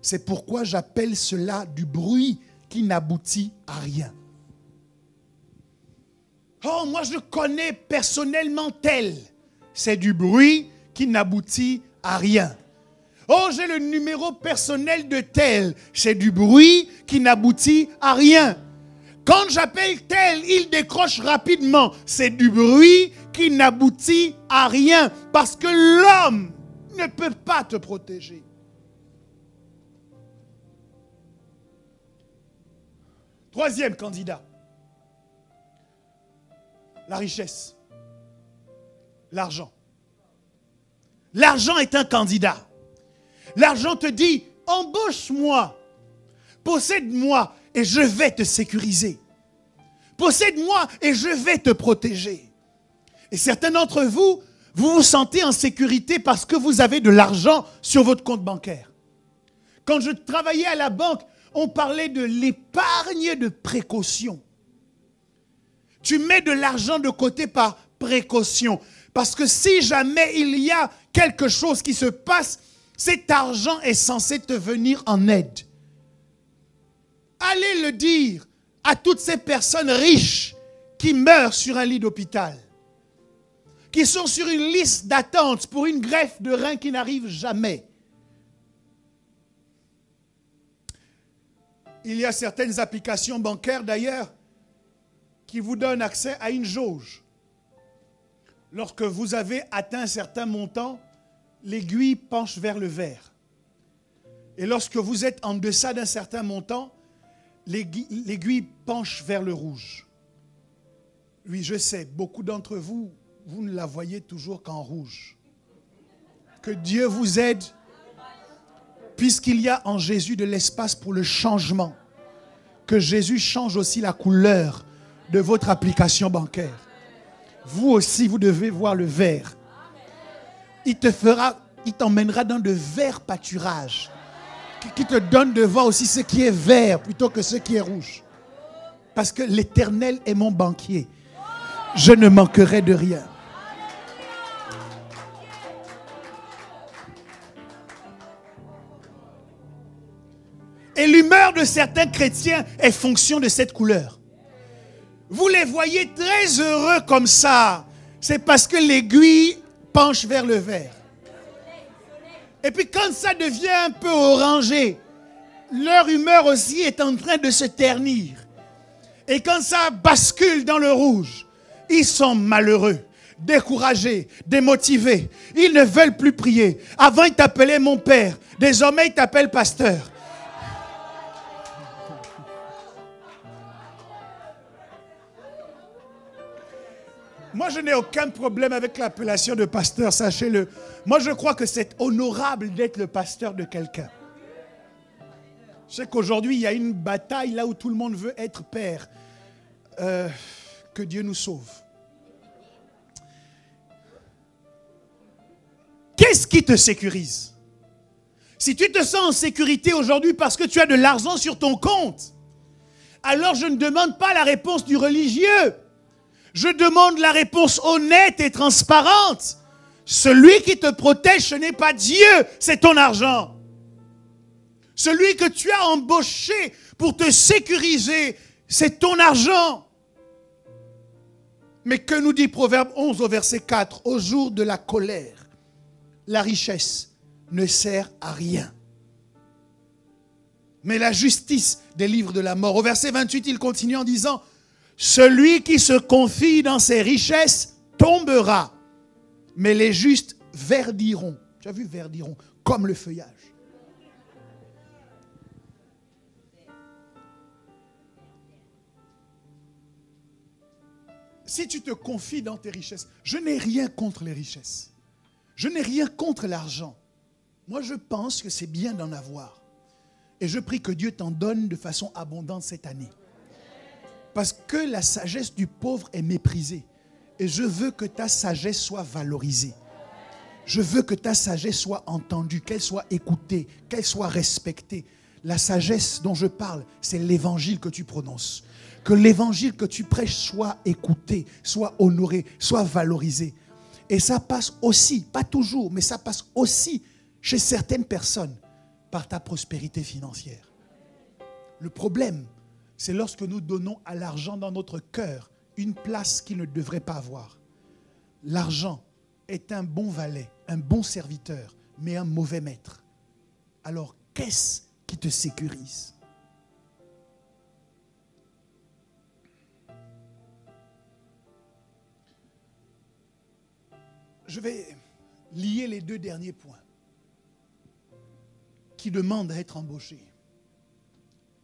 C'est pourquoi j'appelle cela du bruit qui n'aboutit à rien. Oh, moi je connais personnellement tel. c'est du bruit qui n'aboutit à rien. Oh, j'ai le numéro personnel de tel, c'est du bruit qui n'aboutit à rien. Quand j'appelle tel, il décroche rapidement, c'est du bruit qui n'aboutit à rien. Parce que l'homme ne peut pas te protéger. Troisième candidat. La richesse. L'argent. L'argent est un candidat. L'argent te dit, embauche-moi, possède-moi et je vais te sécuriser. Possède-moi et je vais te protéger. Et certains d'entre vous, vous vous sentez en sécurité parce que vous avez de l'argent sur votre compte bancaire. Quand je travaillais à la banque, on parlait de l'épargne de précaution. Tu mets de l'argent de côté par précaution. Parce que si jamais il y a quelque chose qui se passe, cet argent est censé te venir en aide. Allez le dire à toutes ces personnes riches qui meurent sur un lit d'hôpital, qui sont sur une liste d'attente pour une greffe de rein qui n'arrive jamais. Il y a certaines applications bancaires d'ailleurs qui vous donnent accès à une jauge. Lorsque vous avez atteint un certain montant, l'aiguille penche vers le vert. Et lorsque vous êtes en deçà d'un certain montant, l'aiguille penche vers le rouge. Oui, je sais, beaucoup d'entre vous, vous ne la voyez toujours qu'en rouge. Que Dieu vous aide, puisqu'il y a en Jésus de l'espace pour le changement. Que Jésus change aussi la couleur de votre application bancaire. Vous aussi, vous devez voir le vert. Il t'emmènera dans de verts pâturages. Qui te donne de voir aussi ce qui est vert plutôt que ce qui est rouge. Parce que l'Éternel est mon banquier. Je ne manquerai de rien. Et l'humeur de certains chrétiens est fonction de cette couleur. Vous les voyez très heureux comme ça. C'est parce que l'aiguille penche vers le vert. Et puis quand ça devient un peu orangé, leur humeur aussi est en train de se ternir. Et quand ça bascule dans le rouge, ils sont malheureux, découragés, démotivés. Ils ne veulent plus prier. Avant, ils t'appelaient mon père. Désormais, ils t'appellent pasteur. Moi, je n'ai aucun problème avec l'appellation de pasteur, sachez-le. Moi, je crois que c'est honorable d'être le pasteur de quelqu'un. Je sais qu'aujourd'hui, il y a une bataille là où tout le monde veut être père. Que Dieu nous sauve. Qu'est-ce qui te sécurise? Si tu te sens en sécurité aujourd'hui parce que tu as de l'argent sur ton compte, alors je ne demande pas la réponse du religieux. Je demande la réponse honnête et transparente. Celui qui te protège, ce n'est pas Dieu, c'est ton argent. Celui que tu as embauché pour te sécuriser, c'est ton argent. Mais que nous dit Proverbe 11 au verset 4? Au jour de la colère, la richesse ne sert à rien. Mais la justice délivre de la mort. Au verset 28, il continue en disant: celui qui se confie dans ses richesses tombera, mais les justes verdiront. Tu as vu verdiront, comme le feuillage. Si tu te confies dans tes richesses, je n'ai rien contre les richesses. Je n'ai rien contre l'argent. Moi, je pense que c'est bien d'en avoir. Et je prie que Dieu t'en donne de façon abondante cette année. Parce que la sagesse du pauvre est méprisée. Et je veux que ta sagesse soit valorisée. Je veux que ta sagesse soit entendue, qu'elle soit écoutée, qu'elle soit respectée. La sagesse dont je parle, c'est l'évangile que tu prononces. Que l'évangile que tu prêches soit écouté, soit honoré, soit valorisé. Et ça passe aussi, pas toujours, mais ça passe aussi chez certaines personnes par ta prospérité financière. Le problème, c'est lorsque nous donnons à l'argent dans notre cœur une place qu'il ne devrait pas avoir. L'argent est un bon valet, un bon serviteur, mais un mauvais maître, alors qu'est-ce qui te sécurise? Je vais lier les deux derniers points qui demandent à être embauchés.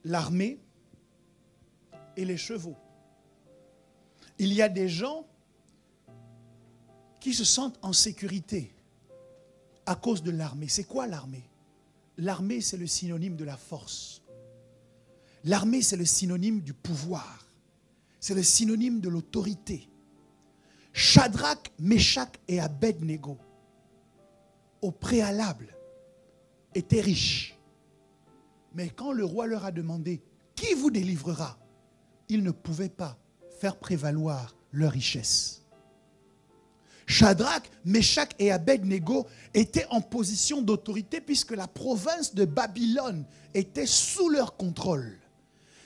L'armée et les chevaux. Il y a des gens qui se sentent en sécurité à cause de l'armée. C'est quoi l'armée? L'armée, c'est le synonyme de la force. L'armée, c'est le synonyme du pouvoir. C'est le synonyme de l'autorité. Shadrach, Meshach et Abednego, au préalable, étaient riches. Mais quand le roi leur a demandé « Qui vous délivrera ?», ils ne pouvaient pas faire prévaloir leur richesse. Shadrach, Meshach et Abednego étaient en position d'autorité puisque la province de Babylone était sous leur contrôle.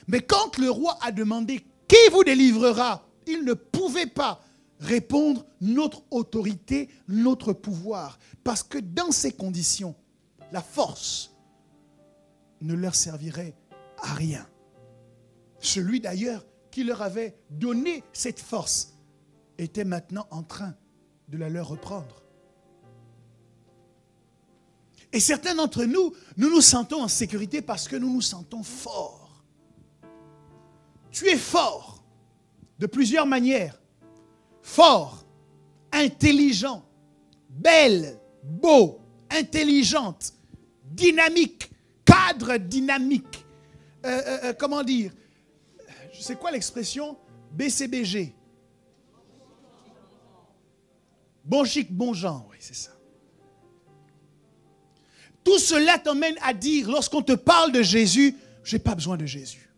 Mais quand le roi a demandé « Qui vous délivrera ?», ils ne pouvaient pas répondre « Notre autorité, notre pouvoir ». Parce que dans ces conditions, la force ne leur servirait à rien. Celui d'ailleurs qui leur avait donné cette force était maintenant en train de la leur reprendre. Et certains d'entre nous, nous nous sentons en sécurité parce que nous nous sentons forts. Tu es fort de plusieurs manières. Fort, intelligent, belle, beau, intelligente, dynamique, cadre dynamique. Comment dire? C'est quoi l'expression? BCBG. Bon chic, bon genre, oui, c'est ça. Tout cela t'emmène à dire, lorsqu'on te parle de Jésus, je n'ai pas besoin de Jésus.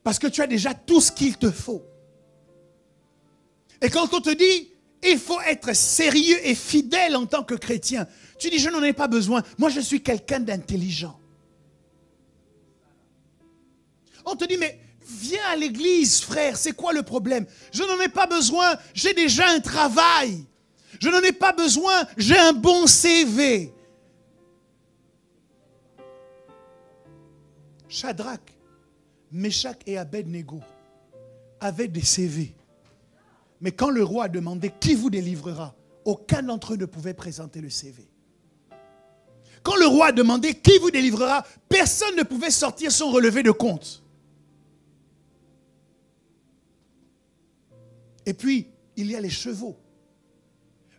Parce que tu as déjà tout ce qu'il te faut. Et quand on te dit, il faut être sérieux et fidèle en tant que chrétien, tu dis, je n'en ai pas besoin. Moi, je suis quelqu'un d'intelligent. On te dit, mais viens à l'église, frère, c'est quoi le problème? Je n'en ai pas besoin, j'ai déjà un travail. Je n'en ai pas besoin, j'ai un bon CV. Shadrach, Meshach et Abednego avaient des CV. Mais quand le roi a demandé qui vous délivrera, aucun d'entre eux ne pouvait présenter le CV. Quand le roi a demandé qui vous délivrera, personne ne pouvait sortir son relevé de compte. Et puis, il y a les chevaux.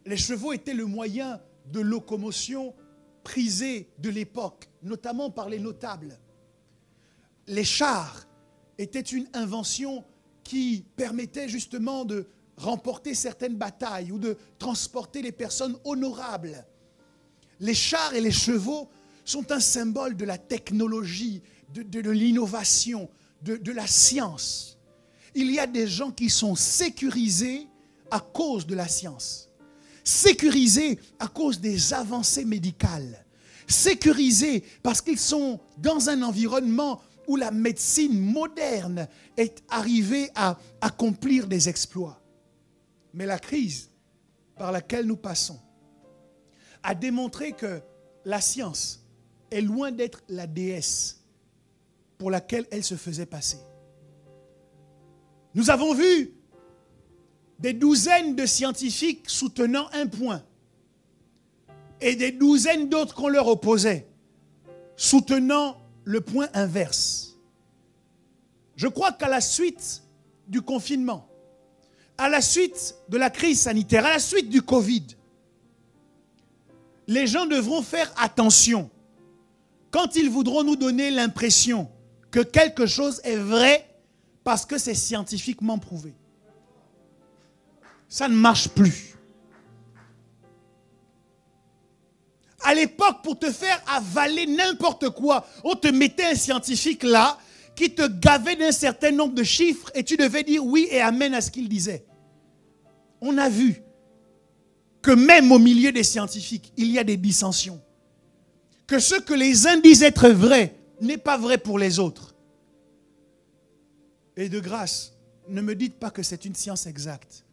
Les chevaux étaient le moyen de locomotion prisé de l'époque, notamment par les notables. Les chars étaient une invention qui permettait justement de remporter certaines batailles ou de transporter les personnes honorables. Les chars et les chevaux sont un symbole de la technologie, de l'innovation, de la science. Il y a des gens qui sont sécurisés à cause de la science, sécurisés à cause des avancées médicales, sécurisés parce qu'ils sont dans un environnement où la médecine moderne est arrivée à accomplir des exploits. Mais la crise par laquelle nous passons a démontré que la science est loin d'être la déesse pour laquelle elle se faisait passer. Nous avons vu des douzaines de scientifiques soutenant un point et des douzaines d'autres qu'on leur opposait, soutenant le point inverse. Je crois qu'à la suite du confinement, à la suite de la crise sanitaire, à la suite du Covid, les gens devront faire attention quand ils voudront nous donner l'impression que quelque chose est vrai parce que c'est scientifiquement prouvé. Ça ne marche plus. À l'époque, pour te faire avaler n'importe quoi, on te mettait un scientifique là qui te gavait d'un certain nombre de chiffres et tu devais dire oui et amen à ce qu'il disait. On a vu que même au milieu des scientifiques, il y a des dissensions. Que ce que les uns disent être vrai n'est pas vrai pour les autres. Et de grâce, ne me dites pas que c'est une science exacte.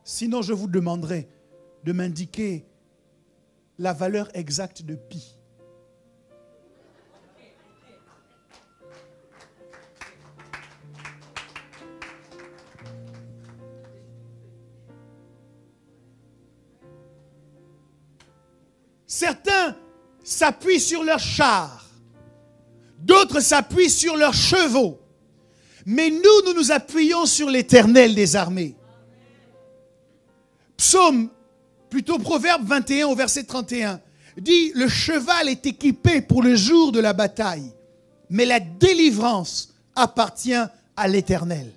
Sinon, je vous demanderai de m'indiquer la valeur exacte de pi. Certains s'appuient sur leurs chars, d'autres s'appuient sur leurs chevaux. Mais nous nous appuyons sur l'Éternel des armées. Proverbe 21 au verset 31 dit, le cheval est équipé pour le jour de la bataille, mais la délivrance appartient à l'Éternel.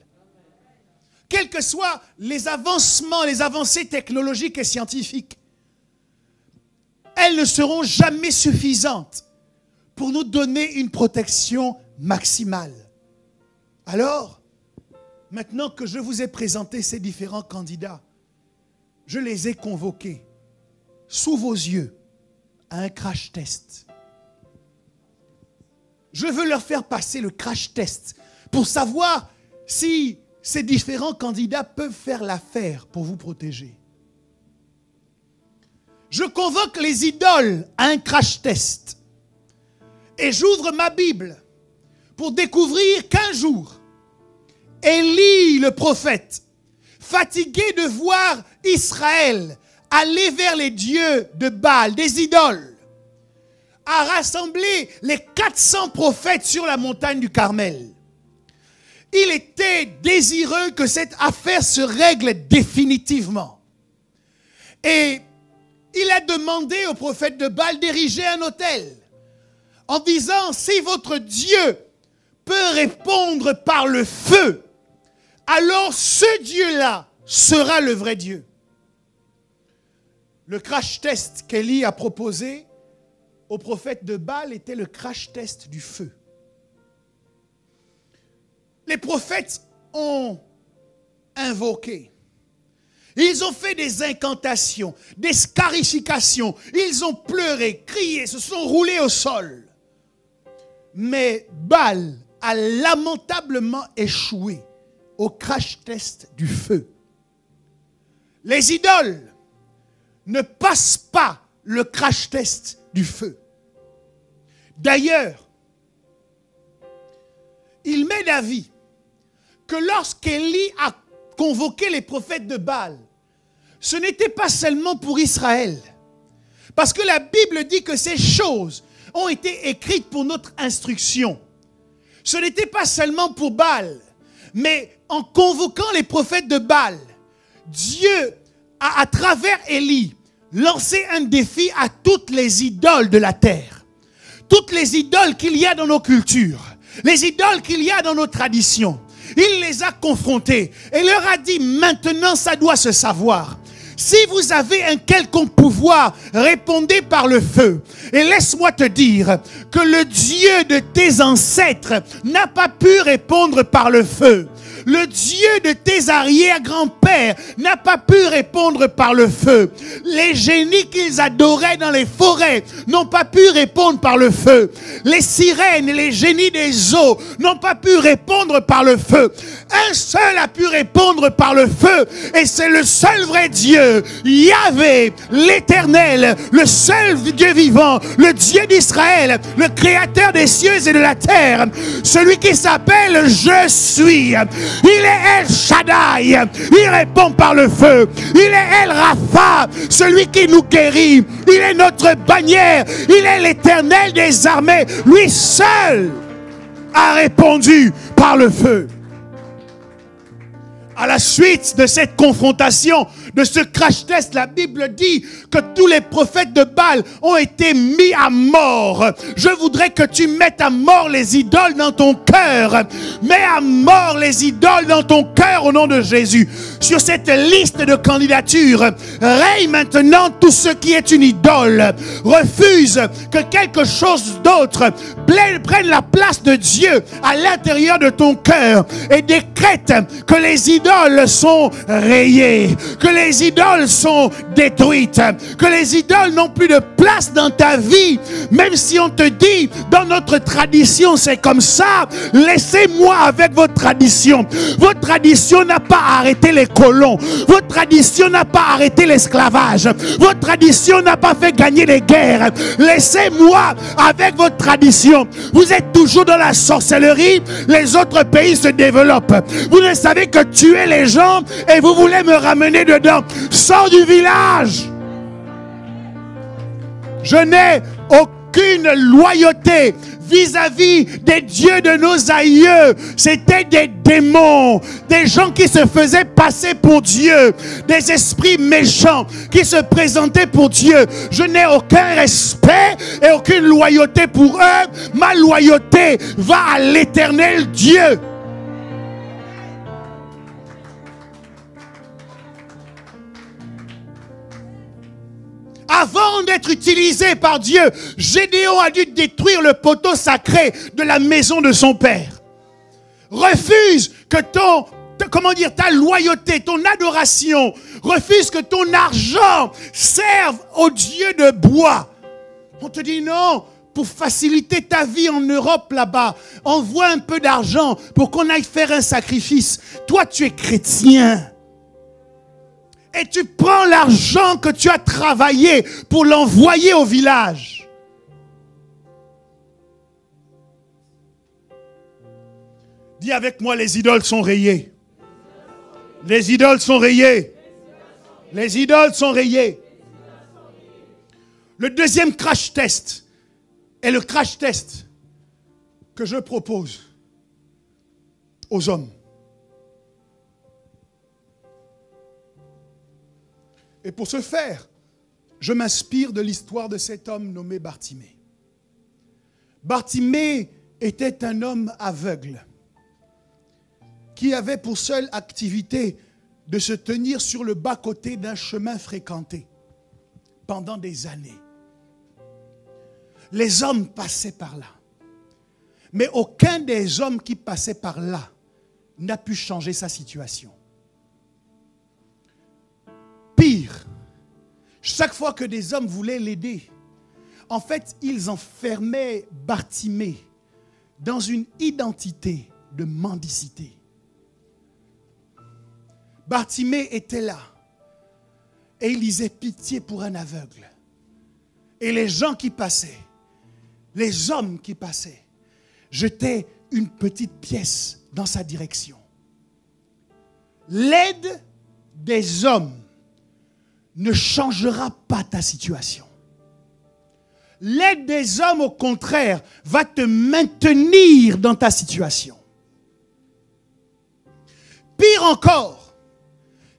Quels que soient les avancements, les avancées technologiques et scientifiques, elles ne seront jamais suffisantes pour nous donner une protection maximale. Alors, maintenant que je vous ai présenté ces différents candidats, je les ai convoqués sous vos yeux à un crash test. Je veux leur faire passer le crash test pour savoir si ces différents candidats peuvent faire l'affaire pour vous protéger. Je convoque les idoles à un crash test et j'ouvre ma Bible pour découvrir qu'un jour, Élie le prophète, fatigué de voir Israël aller vers les dieux de Baal, des idoles, a rassemblé les 400 prophètes sur la montagne du Carmel. Il était désireux que cette affaire se règle définitivement. Et il a demandé au prophète de Baal d'ériger un autel en disant, si votre Dieu peut répondre par le feu, alors ce Dieu-là sera le vrai Dieu. Le crash test qu'Élie a proposé au prophète de Baal était le crash test du feu. Les prophètes ont invoqué. Ils ont fait des incantations, des scarifications. Ils ont pleuré, crié, se sont roulés au sol. Mais Baal a lamentablement échoué au crash test du feu. Les idoles ne passent pas le crash test du feu. D'ailleurs, il m'est d'avis que lorsqu'Élie a convoqué les prophètes de Baal, ce n'était pas seulement pour Israël. Parce que la Bible dit que ces choses ont été écrites pour notre instruction. Ce n'était pas seulement pour Baal, mais en convoquant les prophètes de Baal, Dieu a, à travers Élie, lancé un défi à toutes les idoles de la terre. Toutes les idoles qu'il y a dans nos cultures, les idoles qu'il y a dans nos traditions. Il les a confrontés et leur a dit, maintenant ça doit se savoir. Si vous avez un quelconque pouvoir, répondez par le feu. Et laisse-moi te dire que le Dieu de tes ancêtres n'a pas pu répondre par le feu. Le Dieu de tes arrière-grands-pères n'a pas pu répondre par le feu. Les génies qu'ils adoraient dans les forêts n'ont pas pu répondre par le feu. Les sirènes et les génies des eaux n'ont pas pu répondre par le feu. Un seul a pu répondre par le feu et c'est le seul vrai Dieu, Yahvé, l'Éternel, le seul Dieu vivant, le Dieu d'Israël, le créateur des cieux et de la terre, celui qui s'appelle Je suis. Il est El Shaddai, il répond par le feu. Il est El Rapha, celui qui nous guérit. Il est notre bannière, il est l'Éternel des armées. Lui seul a répondu par le feu. À la suite de cette confrontation, de ce crash test, la Bible dit que tous les prophètes de Baal ont été mis à mort. Je voudrais que tu mettes à mort les idoles dans ton cœur. Mets à mort les idoles dans ton cœur au nom de Jésus. Sur cette liste de candidatures, raye maintenant tout ce qui est une idole. Refuse que quelque chose d'autre prenne la place de Dieu à l'intérieur de ton cœur et décrète que les idoles idoles sont rayées, que les idoles sont détruites, que les idoles n'ont plus de place dans ta vie. Même si on te dit, dans notre tradition, c'est comme ça, laissez-moi avec votre tradition. Votre tradition n'a pas arrêté les colons. Votre tradition n'a pas arrêté l'esclavage. Votre tradition n'a pas fait gagner les guerres. Laissez-moi avec votre tradition. Vous êtes toujours dans la sorcellerie. Les autres pays se développent. Vous ne savez que tuer les gens et vous voulez me ramener dedans. Sors du village. Je n'ai aucune loyauté vis-à-vis des dieux de nos aïeux. C'était des démons, des gens qui se faisaient passer pour Dieu, des esprits méchants qui se présentaient pour Dieu. Je n'ai aucun respect et aucune loyauté pour eux. Ma loyauté va à l'Éternel Dieu. Avant d'être utilisé par Dieu, Gédéon a dû détruire le poteau sacré de la maison de son père. Refuse que ta loyauté, ton adoration, refuse que ton argent serve au Dieu de bois. On te dit non, pour faciliter ta vie en Europe là-bas, envoie un peu d'argent pour qu'on aille faire un sacrifice. Toi, tu es chrétien. Et tu prends l'argent que tu as travaillé pour l'envoyer au village. Dis avec moi, les idoles sont rayées. Les idoles sont rayées. Les idoles sont rayées. Le deuxième crash test est le crash test que je propose aux hommes. Et pour ce faire, je m'inspire de l'histoire de cet homme nommé Bartimée. Bartimée était un homme aveugle qui avait pour seule activité de se tenir sur le bas-côté d'un chemin fréquenté pendant des années. Les hommes passaient par là. Mais aucun des hommes qui passaient par là n'a pu changer sa situation. Pire, chaque fois que des hommes voulaient l'aider, en fait, ils enfermaient Bartimée dans une identité de mendicité. Bartimée était là et il disait pitié pour un aveugle. Et les gens qui passaient, les hommes qui passaient, jetaient une petite pièce dans sa direction. L'aide des hommes ne changera pas ta situation. L'aide des hommes, au contraire, va te maintenir dans ta situation. Pire encore,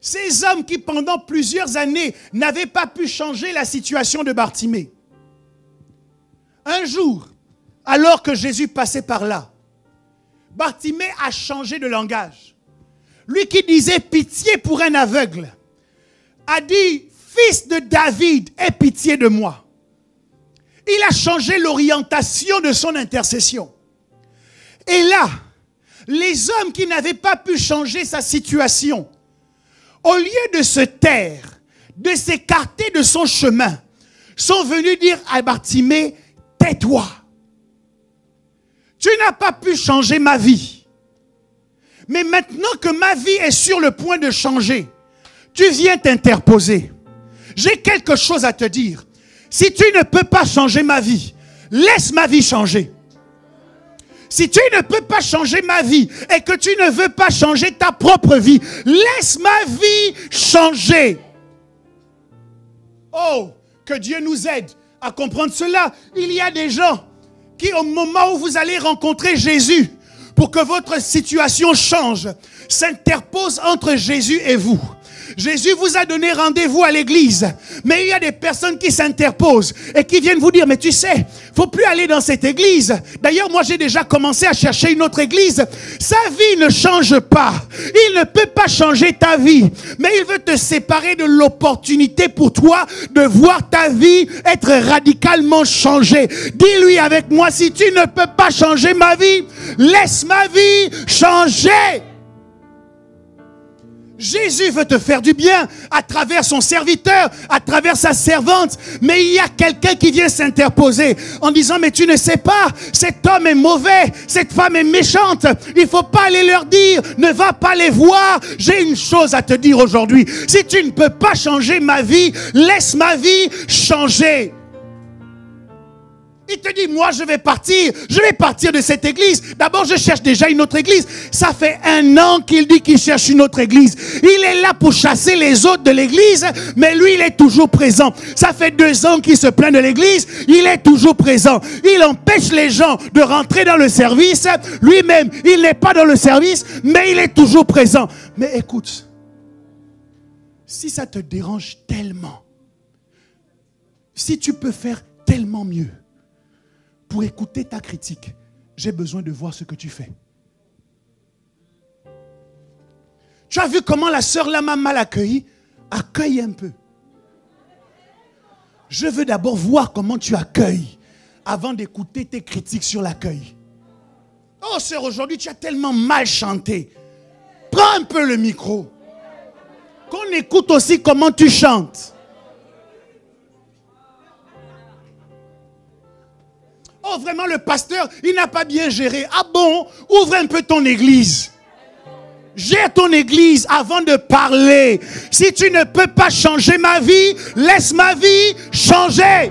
ces hommes qui pendant plusieurs années n'avaient pas pu changer la situation de Bartimée. Un jour, alors que Jésus passait par là, Bartimée a changé de langage. Lui qui disait pitié pour un aveugle, a dit, fils de David, aie pitié de moi. Il a changé l'orientation de son intercession. Et là, les hommes qui n'avaient pas pu changer sa situation, au lieu de se taire, de s'écarter de son chemin, sont venus dire à Bartimée, tais-toi. Tu n'as pas pu changer ma vie. Mais maintenant que ma vie est sur le point de changer, tu viens t'interposer. J'ai quelque chose à te dire. Si tu ne peux pas changer ma vie, laisse ma vie changer. Si tu ne peux pas changer ma vie et que tu ne veux pas changer ta propre vie, laisse ma vie changer. Oh, que Dieu nous aide à comprendre cela. Il y a des gens qui, au moment où vous allez rencontrer Jésus, pour que votre situation change, s'interposent entre Jésus et vous. Jésus vous a donné rendez-vous à l'église, mais il y a des personnes qui s'interposent et qui viennent vous dire, mais tu sais, faut plus aller dans cette église. D'ailleurs, moi j'ai déjà commencé à chercher une autre église. Sa vie ne change pas. Il ne peut pas changer ta vie, mais il veut te séparer de l'opportunité pour toi de voir ta vie être radicalement changée. Dis-lui avec moi, si tu ne peux pas changer ma vie, laisse ma vie changer. Jésus veut te faire du bien à travers son serviteur, à travers sa servante. Mais il y a quelqu'un qui vient s'interposer en disant, mais tu ne sais pas, cet homme est mauvais, cette femme est méchante. Il ne faut pas aller leur dire, ne va pas les voir. J'ai une chose à te dire aujourd'hui. Si tu ne peux pas changer ma vie, laisse ma vie changer. Il te dit, moi je vais partir de cette église. D'abord je cherche déjà une autre église. Ça fait 1 an qu'il dit qu'il cherche une autre église. Il est là pour chasser les autres de l'église, mais lui il est toujours présent. Ça fait 2 ans qu'il se plaint de l'église, il est toujours présent. Il empêche les gens de rentrer dans le service. Lui-même, il n'est pas dans le service, mais il est toujours présent. Mais écoute, si ça te dérange tellement, si tu peux faire tellement mieux, pour écouter ta critique, j'ai besoin de voir ce que tu fais. Tu as vu comment la sœur là m'a mal accueilli? Accueille un peu. Je veux d'abord voir comment tu accueilles avant d'écouter tes critiques sur l'accueil. Oh sœur, aujourd'hui tu as tellement mal chanté. Prends un peu le micro. Qu'on écoute aussi comment tu chantes. Oh, vraiment, le pasteur, il n'a pas bien géré. Ah bon? Ouvre un peu ton église. Gère ton église avant de parler. Si tu ne peux pas changer ma vie, laisse ma vie changer.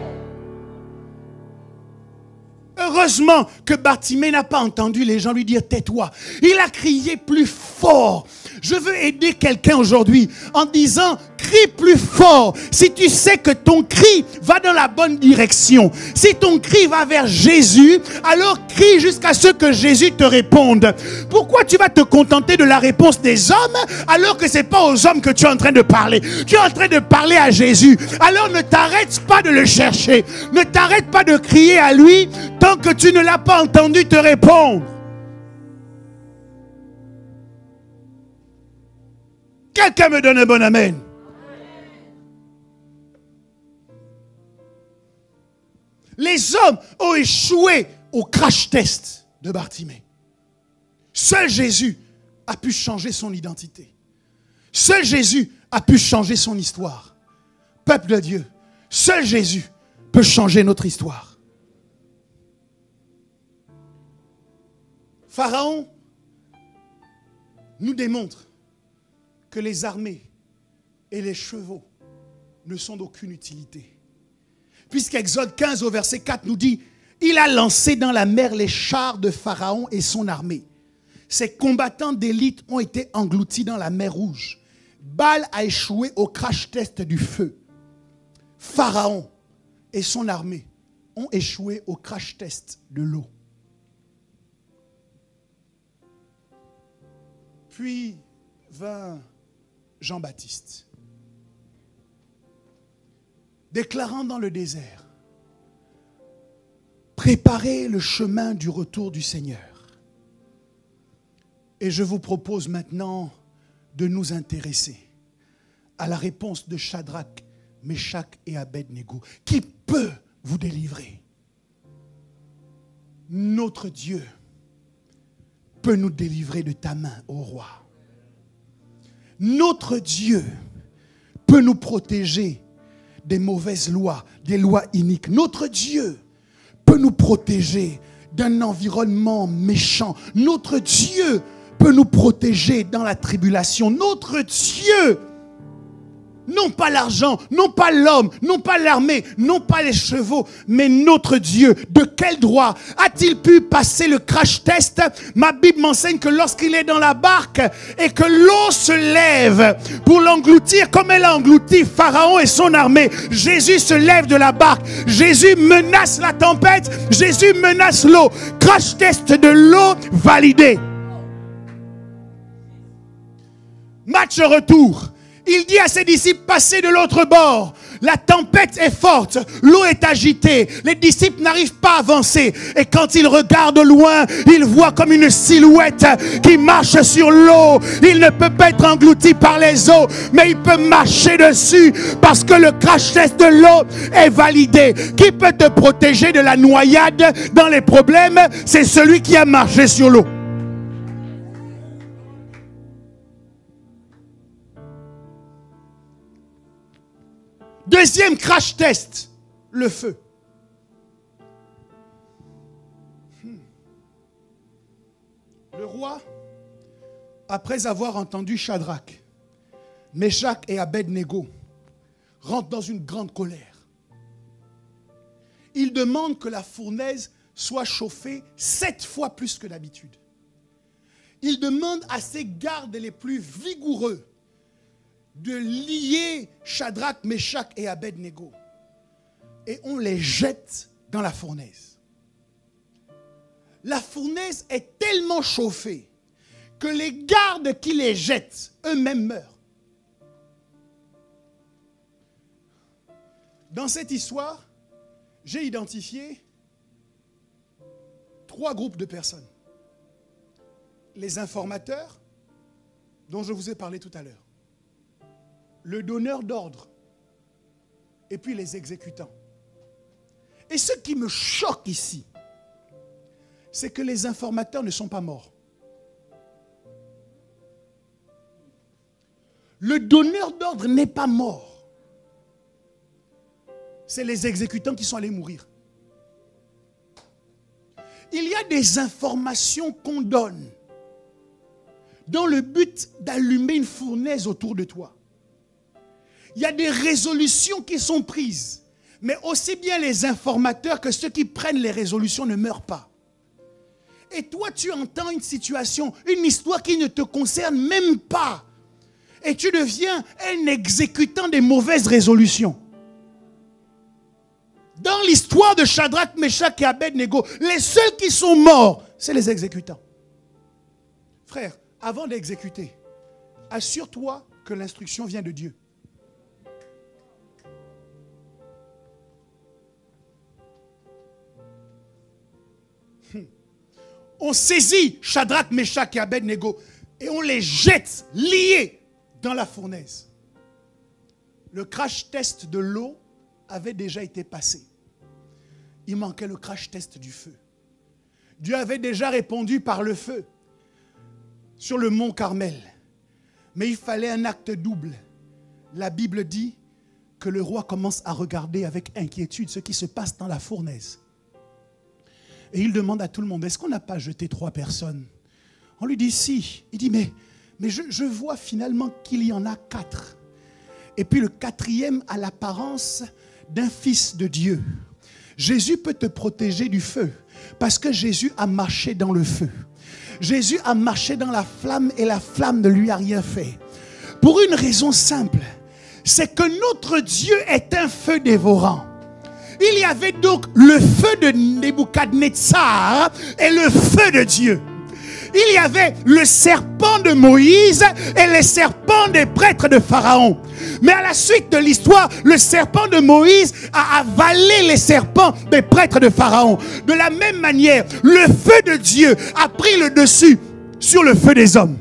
Heureusement que Bartimée n'a pas entendu les gens lui dire tais-toi. Il a crié plus fort. Je veux aider quelqu'un aujourd'hui en disant crie plus fort. Si tu sais que ton cri va dans la bonne direction, si ton cri va vers Jésus, alors crie jusqu'à ce que Jésus te réponde. Pourquoi tu vas te contenter de la réponse des hommes alors que ce n'est pas aux hommes que tu es en train de parler? Tu es en train de parler à Jésus. Alors ne t'arrête pas de le chercher. Ne t'arrête pas de crier à lui tant que tu ne l'as pas entendu te répondre. Quelqu'un me donne un bon amen. Les hommes ont échoué au crash test de Bartimée. Seul Jésus a pu changer son identité. Seul Jésus a pu changer son histoire. Peuple de Dieu, seul Jésus peut changer notre histoire. Pharaon nous démontre que les armées et les chevaux ne sont d'aucune utilité. Puisqu'Exode 15 au verset 4 nous dit, il a lancé dans la mer les chars de Pharaon et son armée. Ses combattants d'élite ont été engloutis dans la mer Rouge. Baal a échoué au crash test du feu. Pharaon et son armée ont échoué au crash test de l'eau. Puis vint Jean-Baptiste, déclarant dans le désert, préparez le chemin du retour du Seigneur. Et je vous propose maintenant de nous intéresser à la réponse de Shadrach, Meshach et Abed-Nego. Qui peut vous délivrer? Notre Dieu peut nous délivrer de ta main, ô roi. Notre Dieu peut nous protéger des mauvaises lois, des lois iniques. Notre Dieu peut nous protéger d'un environnement méchant. Notre Dieu peut nous protéger dans la tribulation. Notre Dieu, non pas l'argent, non pas l'homme, non pas l'armée, non pas les chevaux, mais notre Dieu. De quel droit a-t-il pu passer le crash test? Ma Bible m'enseigne que lorsqu'il est dans la barque et que l'eau se lève pour l'engloutir, comme elle a englouti Pharaon et son armée, Jésus se lève de la barque. Jésus menace la tempête, Jésus menace l'eau. Crash test de l'eau validé. Match retour. Il dit à ses disciples, passez de l'autre bord. La tempête est forte, l'eau est agitée, les disciples n'arrivent pas à avancer. Et quand ils regardent au loin, ils voient comme une silhouette qui marche sur l'eau. Il ne peut pas être englouti par les eaux, mais il peut marcher dessus parce que le crash test de l'eau est validé. Qui peut te protéger de la noyade dans les problèmes? C'est celui qui a marché sur l'eau. Deuxième crash test, le feu. Le roi, après avoir entendu Shadrach, Meshach et Abed-Nego, rentre dans une grande colère. Il demande que la fournaise soit chauffée 7 fois plus que d'habitude. Il demande à ses gardes les plus vigoureux de lier Shadrach, Meshach et Abed-Nego. Et on les jette dans la fournaise. La fournaise est tellement chauffée que les gardes qui les jettent eux-mêmes meurent. Dans cette histoire, j'ai identifié 3 groupes de personnes. Les informateurs, dont je vous ai parlé tout à l'heure. Le donneur d'ordre. Et puis les exécutants. Et ce qui me choque ici, c'est que les informateurs ne sont pas morts. Le donneur d'ordre n'est pas mort. C'est les exécutants qui sont allés mourir. Il y a des informations qu'on donne dans le but d'allumer une fournaise autour de toi. Il y a des résolutions qui sont prises. Mais aussi bien les informateurs que ceux qui prennent les résolutions ne meurent pas. Et toi, tu entends une situation, une histoire qui ne te concerne même pas. Et tu deviens un exécutant des mauvaises résolutions. Dans l'histoire de Shadrach, Meshach et Abed-Nego, les seuls qui sont morts, c'est les exécutants. Frère, avant d'exécuter, assure-toi que l'instruction vient de Dieu. On saisit Shadrach, Meshach et Abed-Nego et on les jette liés dans la fournaise. Le crash test de l'eau avait déjà été passé. Il manquait le crash test du feu. Dieu avait déjà répondu par le feu sur le mont Carmel. Mais il fallait un acte double. La Bible dit que le roi commence à regarder avec inquiétude ce qui se passe dans la fournaise. Et il demande à tout le monde, est-ce qu'on n'a pas jeté 3 personnes? On lui dit si. Il dit, mais je vois finalement qu'il y en a 4. Et puis le 4e a l'apparence d'un fils de Dieu. Jésus peut te protéger du feu parce que Jésus a marché dans le feu. Jésus a marché dans la flamme et la flamme ne lui a rien fait. Pour une raison simple, c'est que notre Dieu est un feu dévorant. Il y avait donc le feu de Nebuchadnezzar et le feu de Dieu. Il y avait le serpent de Moïse et les serpents des prêtres de Pharaon. Mais à la suite de l'histoire, le serpent de Moïse a avalé les serpents des prêtres de Pharaon. De la même manière, le feu de Dieu a pris le dessus sur le feu des hommes.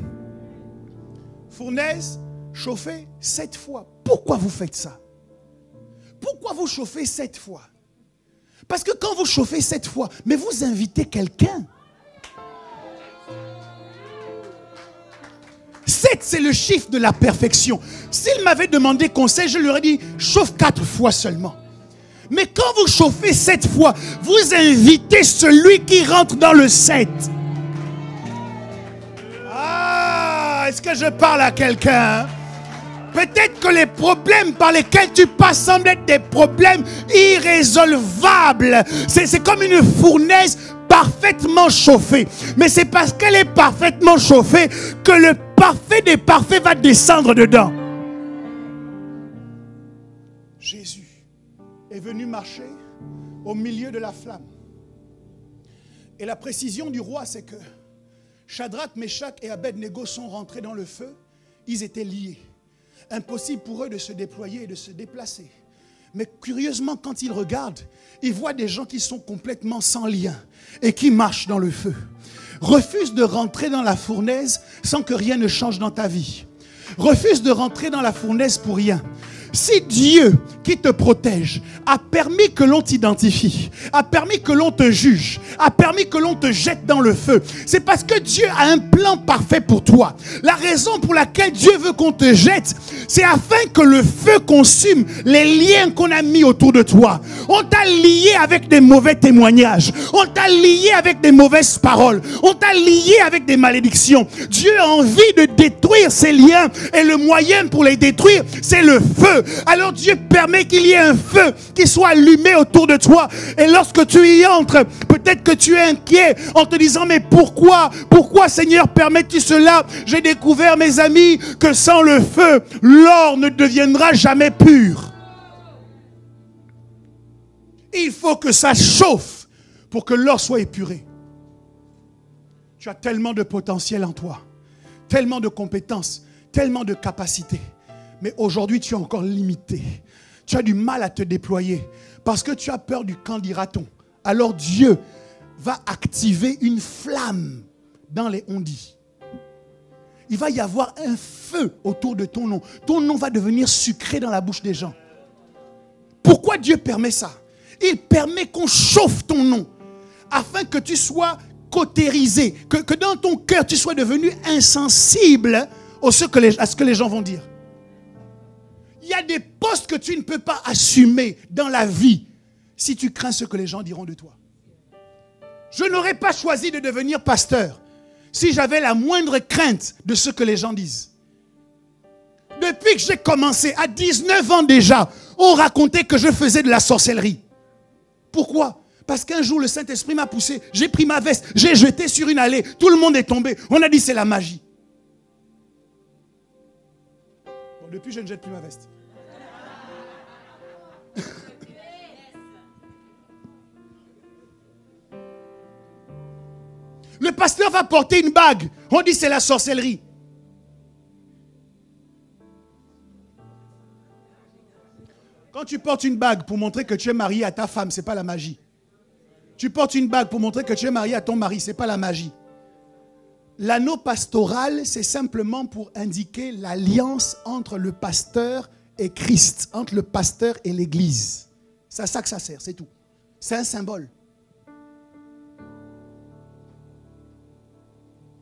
Fournaise chauffée 7 fois. Pourquoi vous faites ça? Pourquoi vous chauffez 7 fois? Parce que quand vous chauffez 7 fois, mais vous invitez quelqu'un. 7, c'est le chiffre de la perfection. S'il m'avait demandé conseil, je lui aurais dit, chauffe 4 fois seulement. Mais quand vous chauffez 7 fois, vous invitez celui qui rentre dans le 7. Ah, est-ce que je parle à quelqu'un? Peut-être que les problèmes par lesquels tu passes semblent être des problèmes irrésolvables. C'est comme une fournaise parfaitement chauffée. Mais c'est parce qu'elle est parfaitement chauffée que le parfait des parfaits va descendre dedans. Jésus est venu marcher au milieu de la flamme. Et la précision du roi, c'est que Shadrach, Meshach et Abed-Nego sont rentrés dans le feu. Ils étaient liés. Impossible pour eux de se déployer et de se déplacer. Mais curieusement, quand ils regardent, ils voient des gens qui sont complètement sans lien et qui marchent dans le feu. Refuse de rentrer dans la fournaise sans que rien ne change dans ta vie. Refuse de rentrer dans la fournaise pour rien. Si Dieu qui te protège a permis que l'on t'identifie, a permis que l'on te juge, a permis que l'on te jette dans le feu, c'est parce que Dieu a un plan parfait pour toi. La raison pour laquelle Dieu veut qu'on te jette, c'est afin que le feu consume les liens qu'on a mis autour de toi. On t'a lié avec des mauvais témoignages, on t'a lié avec des mauvaises paroles, on t'a lié avec des malédictions. Dieu a envie de détruire ces liens et le moyen pour les détruire, c'est le feu. Alors Dieu permet qu'il y ait un feu qui soit allumé autour de toi. Et lorsque tu y entres, peut-être que tu es inquiet en te disant, mais pourquoi Seigneur permets-tu cela? J'ai découvert, mes amis, que sans le feu, l'or ne deviendra jamais pur. Il faut que ça chauffe pour que l'or soit épuré. Tu as tellement de potentiel en toi, tellement de compétences, tellement de capacités. Mais aujourd'hui, tu es encore limité. Tu as du mal à te déployer parce que tu as peur du qu'en dira-t-on. Alors Dieu va activer une flamme dans les ondits. Il va y avoir un feu autour de ton nom. Ton nom va devenir sucré dans la bouche des gens. Pourquoi Dieu permet ça? Il permet qu'on chauffe ton nom afin que tu sois cautérisé, que dans ton cœur tu sois devenu insensible à ce que les gens vont dire. Il y a des postes que tu ne peux pas assumer dans la vie si tu crains ce que les gens diront de toi. Je n'aurais pas choisi de devenir pasteur si j'avais la moindre crainte de ce que les gens disent. Depuis que j'ai commencé, à 19 ans déjà, on racontait que je faisais de la sorcellerie. Pourquoi? Parce qu'un jour, le Saint-Esprit m'a poussé, j'ai pris ma veste, j'ai jeté sur une allée, tout le monde est tombé. On a dit c'est la magie. Bon, depuis, je ne jette plus ma veste. Le pasteur va porter une bague. On dit c'est la sorcellerie. Quand tu portes une bague pour montrer que tu es marié à ta femme, ce n'est pas la magie. Tu portes une bague pour montrer que tu es marié à ton mari, ce n'est pas la magie. L'anneau pastoral, c'est simplement pour indiquer l'alliance entre le pasteur et Christ, entre le pasteur et l'église. C'est à ça que ça sert, c'est tout. C'est un symbole.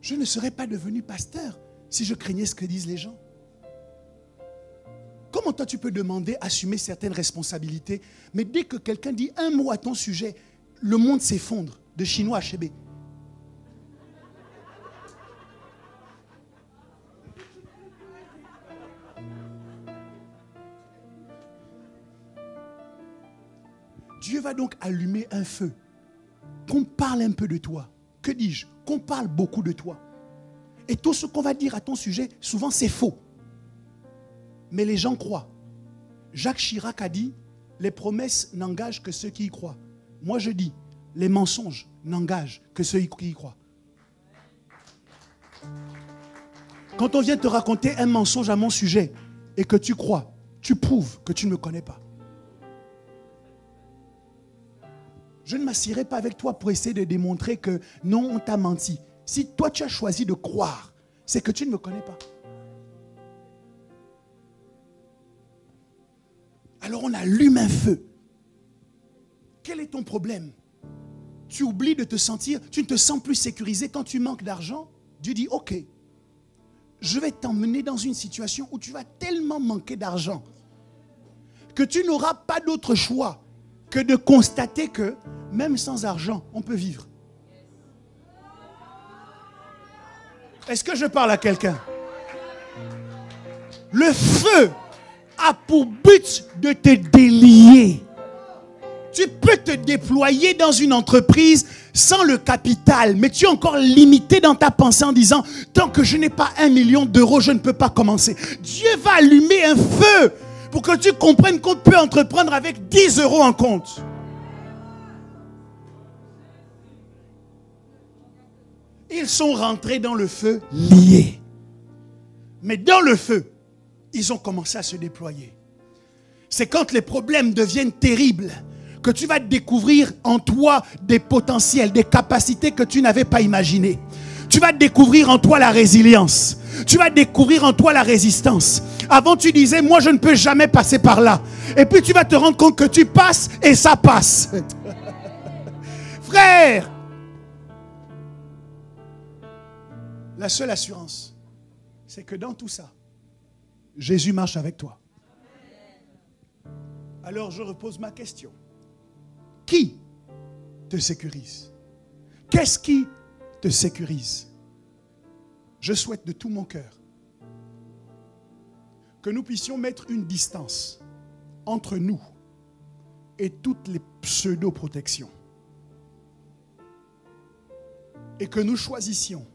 Je ne serais pas devenu pasteur si je craignais ce que disent les gens. Comment toi tu peux demander, assumer certaines responsabilités, mais dès que quelqu'un dit un mot à ton sujet, le monde s'effondre, de chinois à chébé. Dieu va donc allumer un feu. Qu'on parle un peu de toi. Que dis-je? Qu'on parle beaucoup de toi. Et tout ce qu'on va dire à ton sujet, souvent c'est faux. Mais les gens croient. Jacques Chirac a dit, les promesses n'engagent que ceux qui y croient. Moi je dis, les mensonges n'engagent que ceux qui y croient. Quand on vient te raconter un mensonge à mon sujet et que tu crois, tu prouves que tu ne me connais pas. Je ne m'assierai pas avec toi pour essayer de démontrer que non, on t'a menti. Si toi tu as choisi de croire, c'est que tu ne me connais pas. Alors on allume un feu. Quel est ton problème? Tu oublies de te sentir, tu ne te sens plus sécurisé quand tu manques d'argent. Dieu dit, ok, je vais t'emmener dans une situation où tu vas tellement manquer d'argent que tu n'auras pas d'autre choix que de constater que même sans argent, on peut vivre. Est-ce que je parle à quelqu'un? Le feu a pour but de te délier. Tu peux te déployer dans une entreprise sans le capital, mais tu es encore limité dans ta pensée en disant, tant que je n'ai pas 1 million d'euros, je ne peux pas commencer. Dieu va allumer un feu pour que tu comprennes qu'on peut entreprendre avec 10 euros en compte. Ils sont rentrés dans le feu liés. Mais dans le feu, ils ont commencé à se déployer. C'est quand les problèmes deviennent terribles que tu vas découvrir en toi des potentiels, des capacités que tu n'avais pas imaginées. Tu vas découvrir en toi la résilience. tu vas découvrir en toi la résistance. Avant, tu disais, moi, je ne peux jamais passer par là. Et puis, tu vas te rendre compte que tu passes et ça passe. Frère, la seule assurance, c'est que dans tout ça, Jésus marche avec toi. Alors, je repose ma question. Qui te sécurise? Qu'est-ce qui te sécurise? Je souhaite de tout mon cœur que nous puissions mettre une distance entre nous et toutes les pseudo-protections. Et que nous choisissions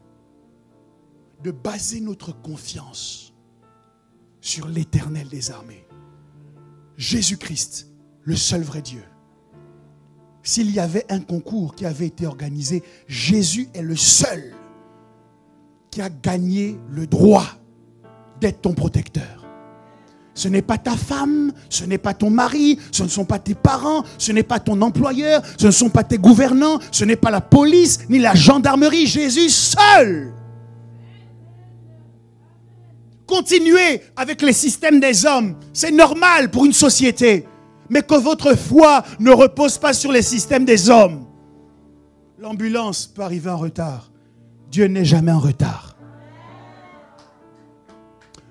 de baser notre confiance sur l'Éternel des armées. Jésus-Christ, le seul vrai Dieu. S'il y avait un concours qui avait été organisé, Jésus est le seul qui a gagné le droit d'être ton protecteur. Ce n'est pas ta femme, ce n'est pas ton mari, ce ne sont pas tes parents, ce n'est pas ton employeur, ce ne sont pas tes gouvernants, ce n'est pas la police, ni la gendarmerie. Jésus seul. Continuez avec les systèmes des hommes. C'est normal pour une société. Mais que votre foi ne repose pas sur les systèmes des hommes. L'ambulance peut arriver en retard. Dieu n'est jamais en retard.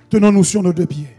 Tenons-nous sur nos deux pieds.